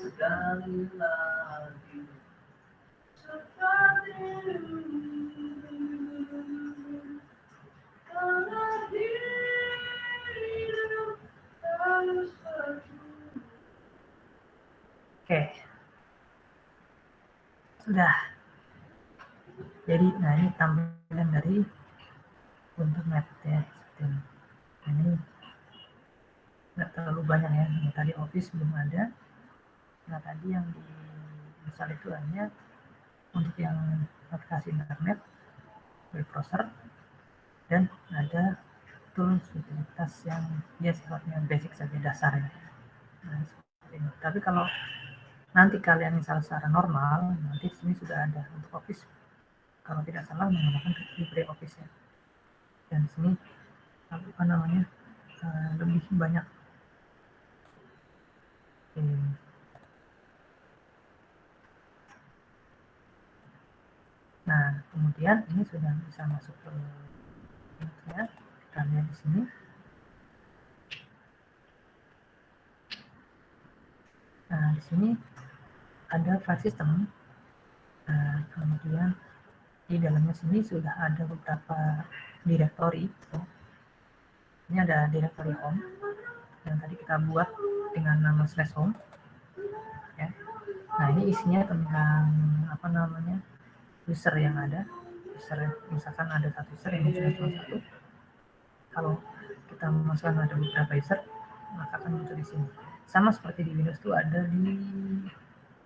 Sekali lagi seperti karena hidup harus berjuang. Oke, sudah. Jadi, nah ini tampilan dari untuk map ya. Ini nggak terlalu banyak ya. Ini tadi Office belum ada. Nah tadi yang di misal itu hanya untuk yang aplikasi internet, web browser, dan ada tools utilitas yang dia sifatnya basic saja, dasar ya. Nah, seperti ini. Tapi kalau nanti kalian misal secara normal, nanti di sini sudah ada untuk Office, kalau tidak salah menggunakan LibreOffice ya. Dan di sini apa namanya lebih banyak ini. Nah kemudian ini sudah bisa masuk ke ya, kita lihat di sini. Nah di sini ada file system. Nah, kemudian di dalamnya sini sudah ada beberapa directory. Ini ada directory home yang tadi kita buat dengan nama /home. Ya. Nah ini isinya tentang apa namanya user yang ada. User misalkan ada satu user yang cuma satu. Kalau kita memasukkan ada beberapa user, maka akan muncul di sini. Sama seperti di Windows itu ada di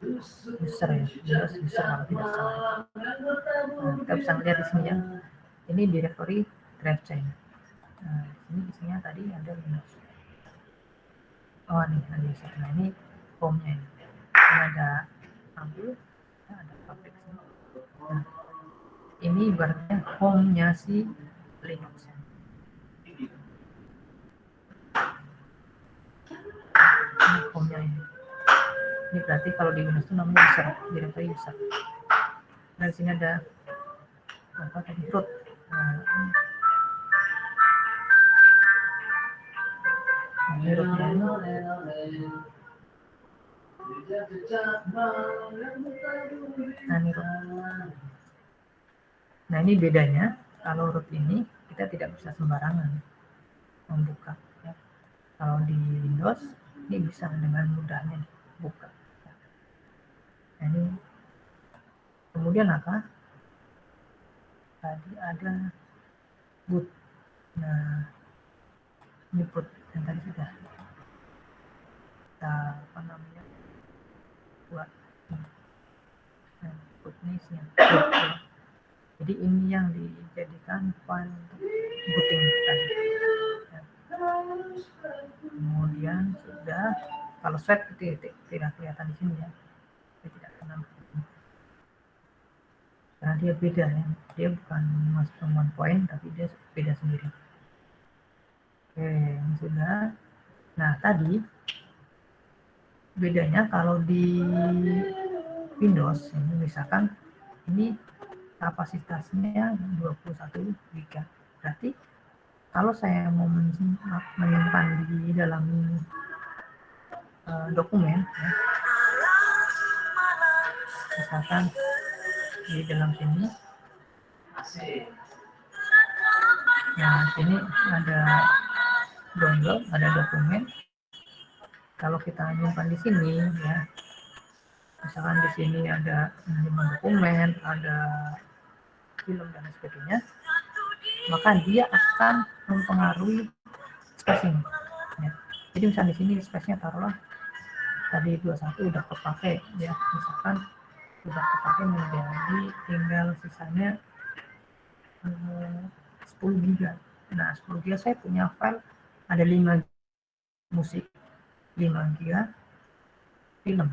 user ya, Windows user kalau tidak salah. Nah, kita bisa melihat di sini ya, ini directory drive chain. Nah, ini isinya tadi ada Windows. Oh nih ada user. Nah ini home-nya ini. Ini ada ambil, ada public sini. Nah, ini ibaratnya home-nya si Linux ya. Ini home-nya ini. Ini berarti kalau di Windows itu namanya user, directory user. Dan sini ada apa tadi root. Nah, ini rootnya ini. Nah ini root. Nah ini bedanya kalau root ini kita tidak bisa sembarangan membuka. Ya. Kalau di Windows ini bisa dengan mudahnya buka. Nah, ini kemudian apa? Tadi ada boot. Nah, ini boot yang tadi sudah kita apa namanya buat. Nah, boot ini isinya. Jadi ini yang dijadikan file untuk booting tadi. Ya. Kemudian sudah kalau swap itu tidak kelihatan di sini ya. Tidak kenal karena dia beda ya, dia bukan masuk ke one point tapi dia beda sendiri. Oke, ini sudah. Nah tadi bedanya kalau di Windows ini misalkan ini kapasitasnya 21 GB, berarti kalau saya mau menyimpan di dalam dokumen ya, misalkan di dalam sini. Nah, sini ada download, ada dokumen. Kalau kita nyimpan di sini ya, misalkan di sini ada 5 dokumen, ada film dan sebagainya, maka dia akan mempengaruhi spacing. Ya. Jadi misalnya di sini space-nya taruhlah tadi 21 udah kepake ya, misalkan sudah kepake menjadi tinggal sisanya 10 GB. Nah 10 GB saya punya file ada 5 musik, 5 GB film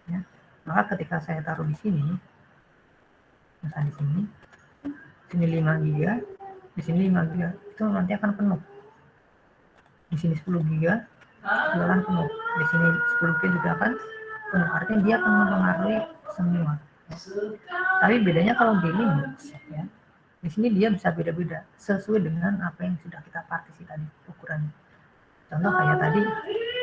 ya. Maka ketika saya taruh di sini, misalnya di sini 5 GB, di sini 5 GB, itu nanti akan penuh. Di sini 10 GB juga akan penuh, di sini 10 GB juga akan penuh. Artinya dia akan mempengaruhi semua. Tapi bedanya kalau di Linux ya, di sini dia bisa beda-beda sesuai dengan apa yang sudah kita partisi tadi ukurannya. Contoh kayak tadi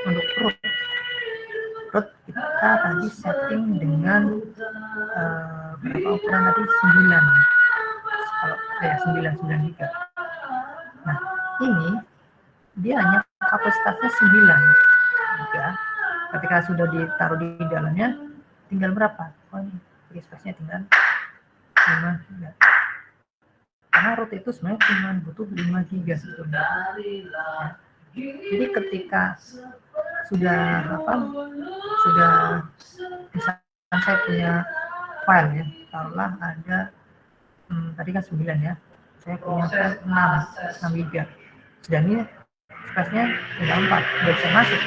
untuk root kita tadi setting dengan berapa ukuran tadi 9. Kalau kayak 9 GB. Nah ini dia hanya kapasitasnya 9 GB. Ketika sudah ditaruh di dalamnya tinggal berapa? Oh ini space-nya tinggal 5 GB. Karena root itu sebenarnya cuma butuh 5 GB sebetulnya. Ya. Jadi ketika sudah apa? Sudah misalkan saya punya file ya, taruhlah ada tadi kan 9 ya, saya punya file 6 giga, dan ini space-nya udah 4, udah bisa masuk.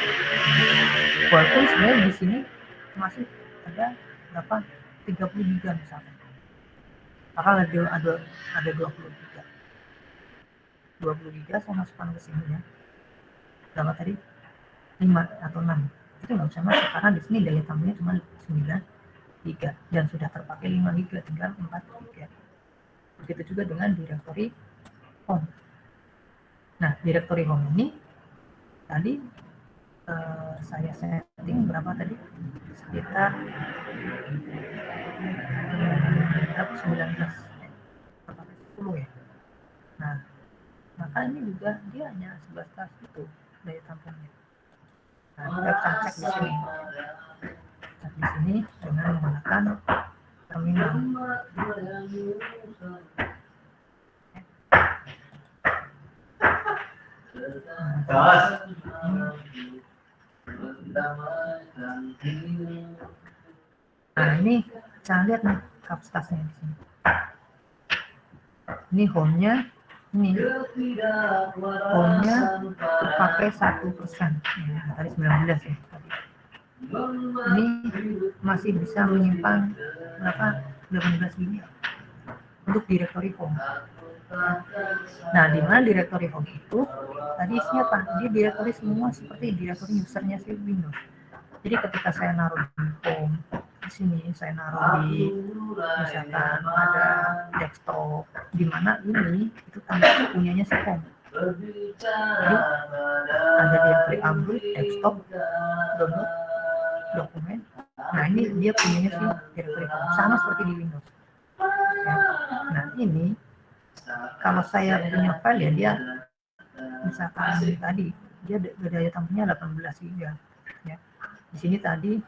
Walaupun sebenarnya di sini masih ada berapa 30 giga misalkan, bakal ada 20 giga saya masukkan ke sini ya, berapa tadi 5 atau 6, itu nggak bisa masuk karena di sini daya tampungnya cuma 9 giga dan sudah terpakai 5 giga, tinggal 4 giga. Begitu juga dengan directory home. Nah, directory home ini tadi saya setting berapa tadi? Sekitar 19 10 ya. Nah, maka ini juga dia hanya 11 itu daya tampungnya. Nah, kita bisa cek di sini. Cek di sini dengan menggunakan terminal. Nah, ini saya lihat nih kapasitasnya di sini. Ini home-nya, ini home-nya terpakai 1%. Ya, tadi 19 ya. Ini masih bisa menyimpan berapa? 18 GB untuk directory home. Nah, di mana directory home itu tadi isinya apa? Dia directory semua seperti directory usernya si Windows. Jadi ketika saya naruh di home, di sini saya naruh di misalkan ada desktop, di mana ini itu tanda punyanya si home. Jadi ada directory update, desktop, download, dokumen. Nah, ini dia punyanya si directory home, sama seperti di Windows. Ya. Nah, ini kalau saya punya file ya, dia misalkan tadi dia daya tampungnya 18 GB ya. Di sini tadi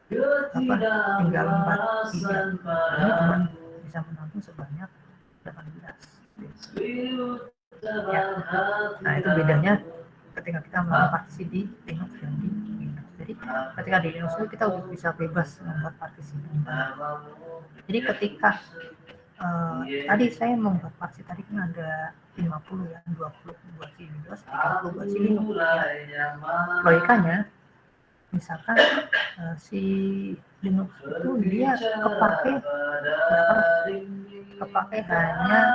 tinggal 4 GB. Ini cuma bisa menampung sebanyak 18. Ya. Nah, itu bedanya ketika kita melakukan partisi di Linux dan di Windows. Jadi ketika di Linux itu kita udah bisa bebas membuat partisi. Jadi ketika tadi saya membuat partisi tadi kan ada 50 ya, 20 buat si Windows, 30 buat si Linux ya. Logikanya misalkan si Linux itu dia kepake hanya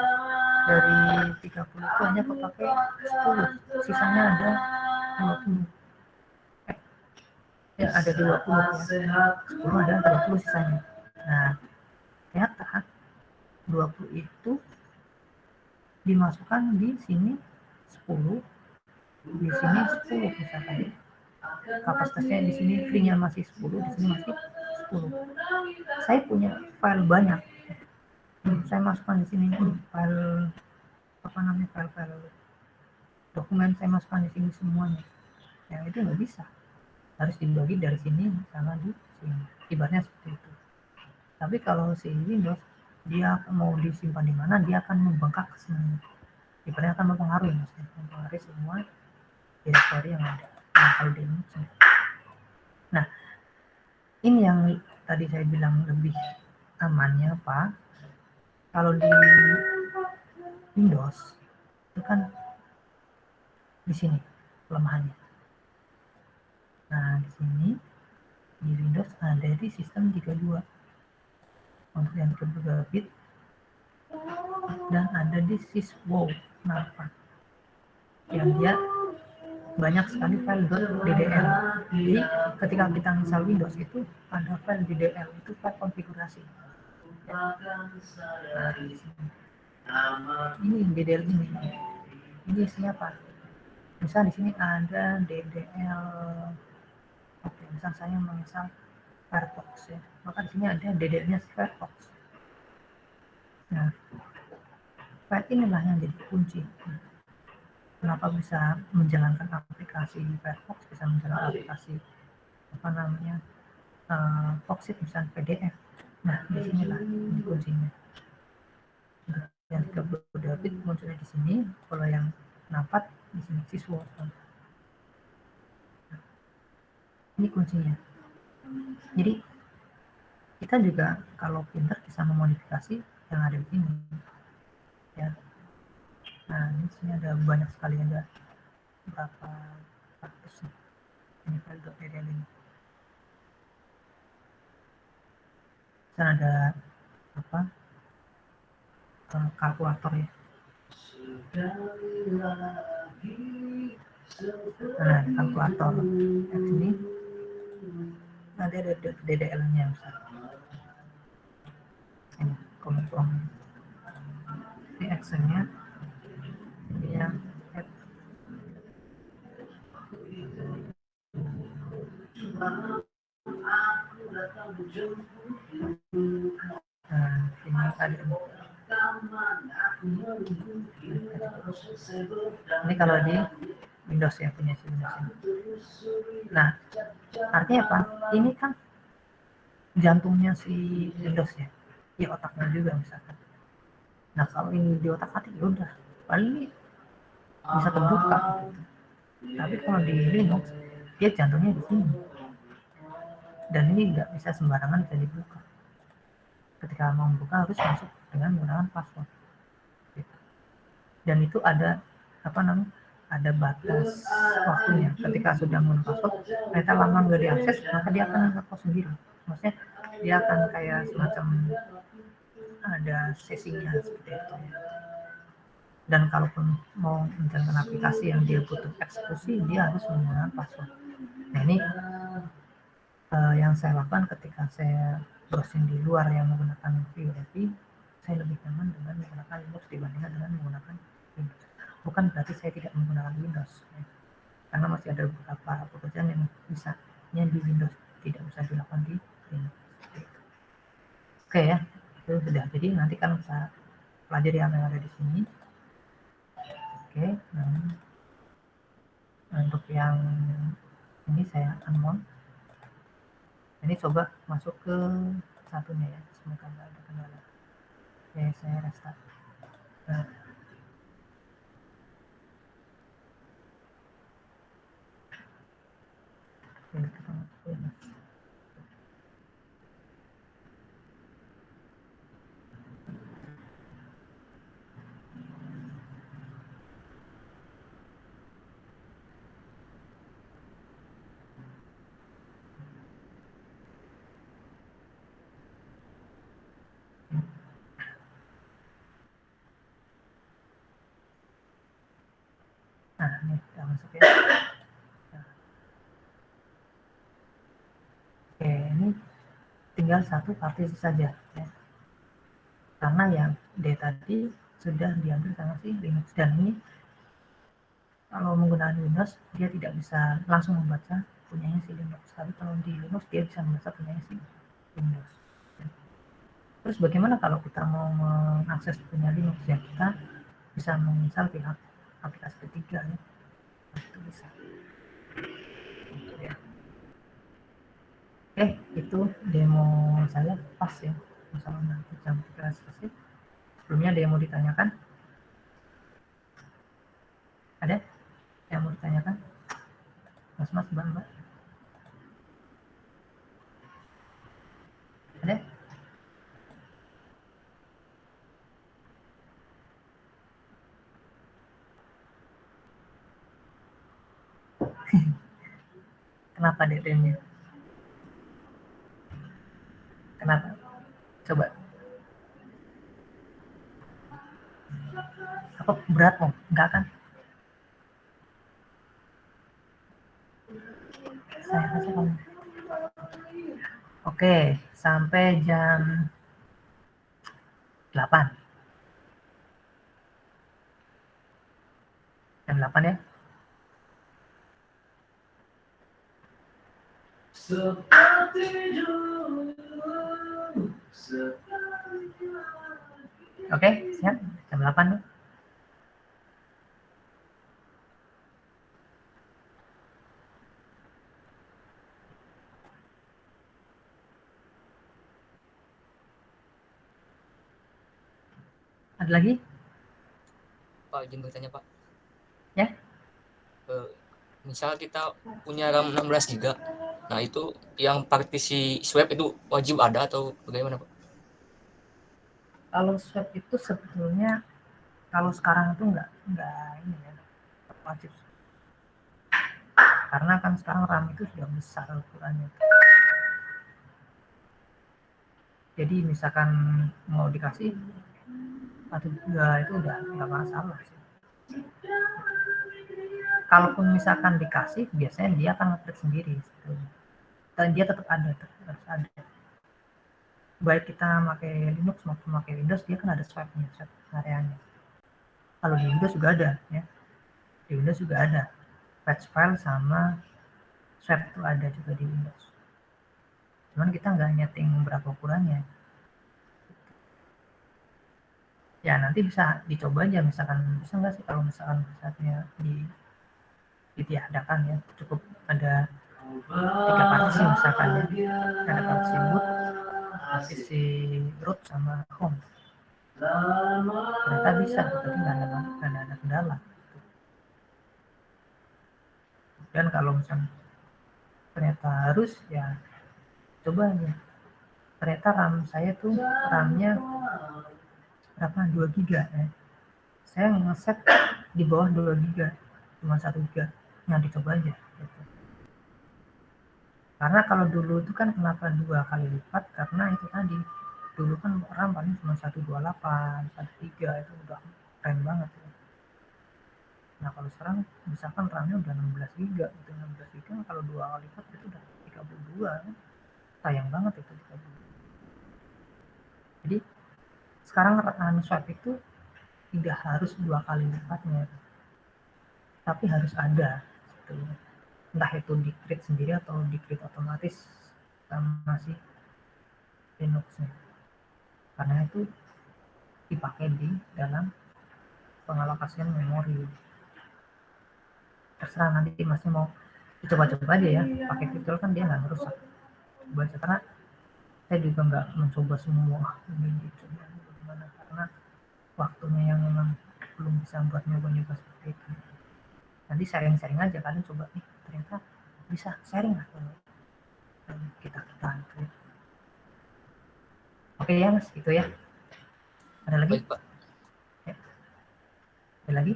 dari 30 itu hanya kepake 10, sisanya ada 20. Ya ada 20 ya, 10 ada 20 sisanya. Nah, ternyata 20 itu dimasukkan di sini 10, di sini 10 misalkan. Kapasitasnya di sini free-nya masih 10, di sini masih 10. Saya punya file banyak. Saya masukkan di sini file file dokumen, saya masukkan di sini semuanya. Ya, itu nggak bisa. Harus dibagi dari sini sama di sini. Ibaratnya seperti itu. Tapi kalau si Windows dia mau disimpan di mana, dia akan membengkak ke sini. Ibaratnya akan mempengaruhi semua directory yang ada. Nah, kalau di Linux. Nah, ini yang tadi saya bilang lebih amannya Pak. Kalau di Windows itu kan di sini kelemahannya. Nah, di sini di Windows ada di sistem 32 untuk yang 32 bit dan ada di syswow 8 yang dia banyak sekali file .ddl. Jadi ketika kita install Windows itu ada file DDL, itu file konfigurasi. Nah, ini DDL ini isinya apa? Misal di sini ada DDL. Oke, misal saya menginstal Firefox ya, maka di sini ada DDL-nya Firefox. Nah, file inilah yang jadi kunci. Kenapa bisa menjalankan aplikasi Firefox, bisa menjalankan aplikasi Foxit misalnya PDF. Nah, di sinilah ini kuncinya. Yang 32 bit munculnya di sini, kalau yang 64 di sini siswa. Ini kuncinya. Jadi kita juga kalau pintar bisa memodifikasi yang ada di sini. Ya. Nah, ini sini ada banyak sekali, ada berapa ratus ini file.pdl ini. Sana ada apa? Kalkulator ya. Nah, kalkulator X ini ada DDL-nya besar. Ini kom. Ini X-nya, ini yang F. Nah, ini ada ini kalau di Windows ya, punya si Windows ini. Nah, artinya apa? Ini kan jantungnya si Windows ya, ya otaknya juga misalkan. Nah, kalau ini di otak atik ya udah paling bisa terbuka gitu. Tapi kalau di Linux dia jantungnya di sini, dan ini nggak bisa sembarangan bisa dibuka. Ketika mau membuka harus masuk dengan menggunakan password gitu. Dan itu ada apa namanya, ada batas waktunya. Ketika sudah menggunakan password ternyata lama nggak diakses, maka dia akan nge-close sendiri. Maksudnya dia akan kayak semacam ada sesinya seperti itu ya. Dan kalaupun mau menjalankan aplikasi yang dia butuh eksekusi, dia harus menggunakan password. Nah, ini yang saya lakukan ketika saya browsing di luar yang menggunakan VUEFI, saya lebih nyaman dengan menggunakan Linux dibandingkan dengan menggunakan Windows. Bukan berarti saya tidak menggunakan Windows, ya. Karena masih ada beberapa pekerjaan yang di Windows tidak bisa dilakukan di Linux. Oke ya, itu sudah. Jadi nanti kan bisa pelajari yang ada di sini. Oke, nah untuk yang ini saya unmount. Ini coba masuk ke satunya ya, semoga nggak ada kendala. Oke, saya restart. Nah, oke, kita masuk ke ini. Nah, ini kita masuk ya. Nah. Oke, ini tinggal satu partisi saja ya. Karena yang D tadi sudah diambil sama si Linux, dan ini kalau menggunakan Windows dia tidak bisa langsung membaca punyanya si Linux, tapi kalau di Linux dia bisa membaca punyanya si Windows. Terus bagaimana kalau kita mau mengakses punya Linux ya, kita bisa menginstal pihak aplikasi ketiga ya. Itu bisa. Ya. Oke, itu demo saya pas ya, masalah nanti jam 3 selesai. Sebelumnya ada yang mau ditanyakan? Ada yang mau ditanyakan? Mas, Mbak? Ada? Kenapa DM-nya? Kenapa? Coba. Apa berat mau? Enggak kan? Saya kasih kamu. Oke, sampai jam 8. Jam 8 ya. Oke, siap. Jam 8 ya. Ada lagi? Pak, izin bertanya Pak. Ya. Misal kita punya RAM 16 GB, Nah, itu yang partisi swab itu wajib ada atau bagaimana, Pak? Kalau swab itu sebetulnya kalau sekarang itu nggak ini ya, wajib. Karena kan sekarang RAM itu sudah besar ukurannya. Jadi misalkan mau dikasih 1 GB itu udah nggak masalah sih. Kalaupun misalkan dikasih, biasanya dia akan nge-print sendiri. Dan dia tetap ada, harus ada. Baik kita pakai Linux maupun pakai Windows, dia kan ada swabnya, swab areanya. Kalau di Windows juga ada, ya. Di Windows juga ada. Patch file sama swab itu ada juga di Windows. Cuman kita nggak nyeting berapa ukurannya. Ya nanti bisa dicoba aja, misalkan bisa nggak sih kalau misalkan saatnya ditiadakan ya, cukup ada 3 partisi misalkan ya, ada partisi boot, partisi root sama home. Ternyata bisa, tapi nggak ada kendala. Dan kalau misalnya ternyata harus, ya coba aja. Ternyata RAM saya tuh RAM-nya berapa, 2 GB ya. Saya ngeset di bawah 2 GB, cuma 1 GB. Yang dicoba aja gitu. Karena kalau dulu itu kan kenapa 2 kali lipat, karena itu tadi dulu kan RAM paling cuma 128, 13 itu udah keren banget ya. Nah kalau sekarang misalkan RAM-nya udah 16 GB gitu, 16 GB kalau 2 kali lipat itu udah 32 kan. Sayang banget itu 32. Jadi sekarang swab itu tidak harus 2 kali lipatnya, tapi harus ada gitu. Entah itu di create sendiri atau di create otomatis sama si Linux-nya, karena itu dipakai di dalam pengalokasian memori. Terserah nanti masih mau dicoba-coba aja ya, pakai virtual kan dia nggak merusak. Coba aja, karena saya juga nggak mencoba semua ini gitu gimana, karena waktunya yang memang belum bisa buat nyoba-nyoba seperti itu. Nanti sharing-sharing aja, kalian coba nih ternyata bisa sharing lah kita gitu ya. Oke ya mas, gitu ya. Ada lagi? Baik, Pak. Ya. Ada lagi?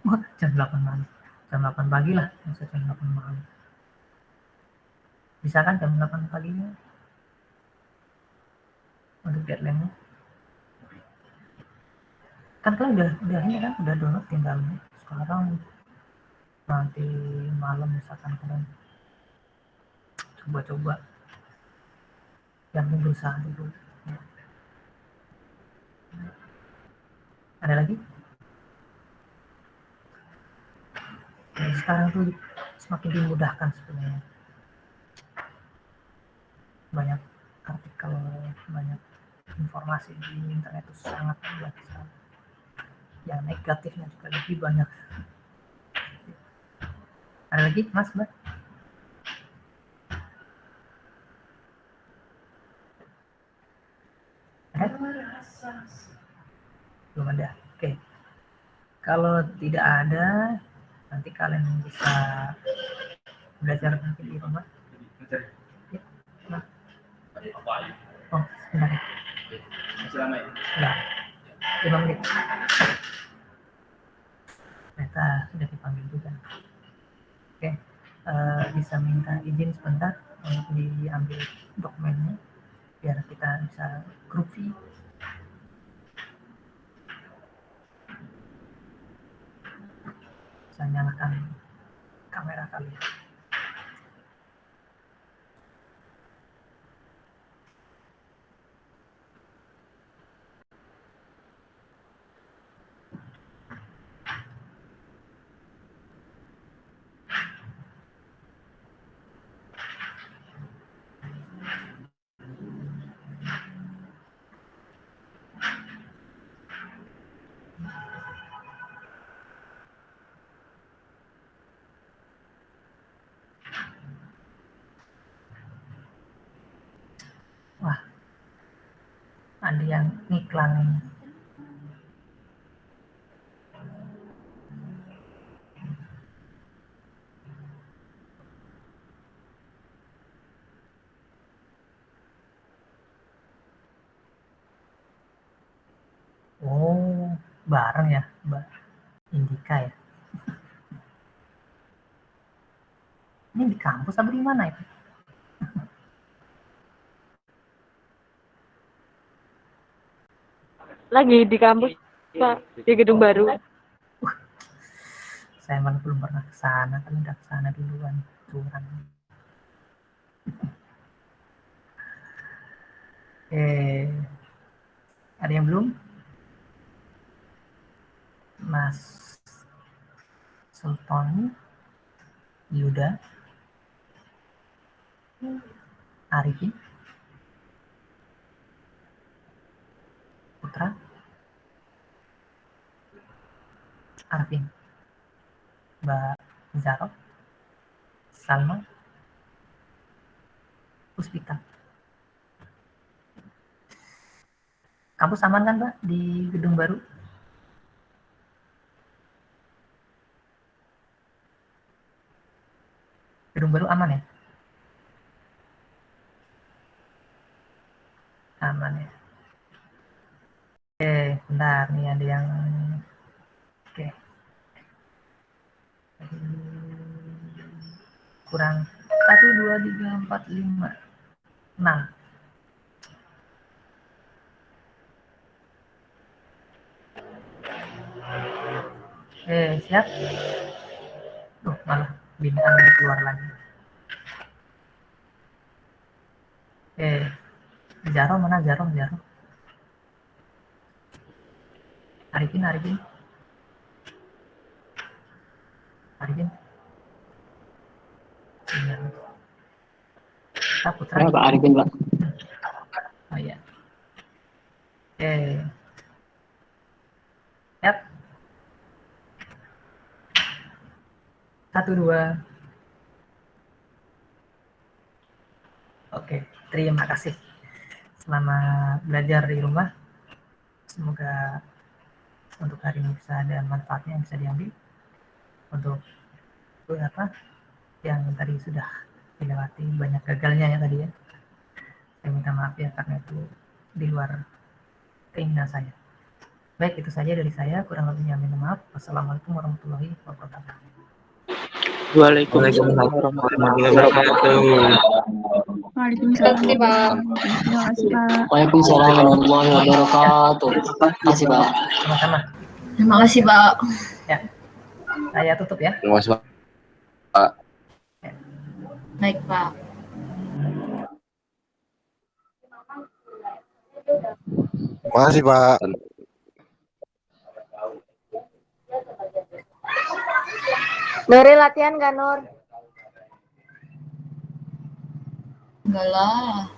Wah, jam 8 malam. Jam 8 pagi lah, masa jam 8 malam. Bisa kan jam 8 paginya? Untuk deadline-nya. Kan kalian udah ini kan, udah download, tinggal sekarang nanti malam misalkan kalian coba-coba yang berusaha dulu. Ya. Ada lagi? Nah, sekarang tuh semakin dimudahkan sebenarnya. Banyak artikel, banyak informasi di internet itu sangat mudah sekali. Yang negatifnya juga lebih banyak. Ada lagi mas, mbak? Belum ada. Oke. Kalau tidak ada, nanti kalian bisa belajar nanti di rumah. Ya. Nah. Oh, sebentar. Ya. 5 menit. Ternyata sudah dipanggil juga. Oke. Bisa minta izin sebentar untuk diambil dokumennya biar kita bisa group view. Bisa nyalakan kamera kalian. Wah, ada yang ngiklanin. bareng ya, Mbak Indika ya. Ini di kampus apa di mana itu? Lagi di kampus, Pak, di gedung baru. Saya mana belum pernah ke sana, kan udah ke sana duluan, curang. Ada yang belum? Mas Sultan, Yuda, Arifin, Putra, Arifin, Mbak Zaro, Salma, Puspita. Kampus aman kan, Mbak, di gedung baru? Gedung baru aman ya? Aman ya. Bentar nih ada yang oke. Kurang 1, 2, 3, 4, 5, 6. Siap? Malah bintang keluar lagi. Zaro mana? Zaro. Arifin. Arifin. Putra. Pak Arifin, Pak. Oh iya. Siap. 1, 2. Oke, terima kasih. Selamat belajar di rumah. Semoga untuk hari ini bisa ada manfaatnya yang bisa diambil. Untuk apa yang tadi sudah dilewati banyak gagalnya ya tadi ya. Saya minta maaf ya karena itu di luar keinginan saya. Baik, itu saja dari saya. Kurang lebihnya minta maaf. Wassalamualaikum warahmatullahi wabarakatuh. Waalaikumsalam warahmatullahi wabarakatuh. Waalaikumsalam. Terima kasih, Pak. Waalaikumsalam warahmatullahi wabarakatuh. Terima kasih, Pak. Sama-sama. Terima kasih, Pak. Ya. Saya tutup ya. Terima kasih, Pak. Baik, Pak. Makasih, Pak. Nuri latihan gak, Nur? Enggak lah.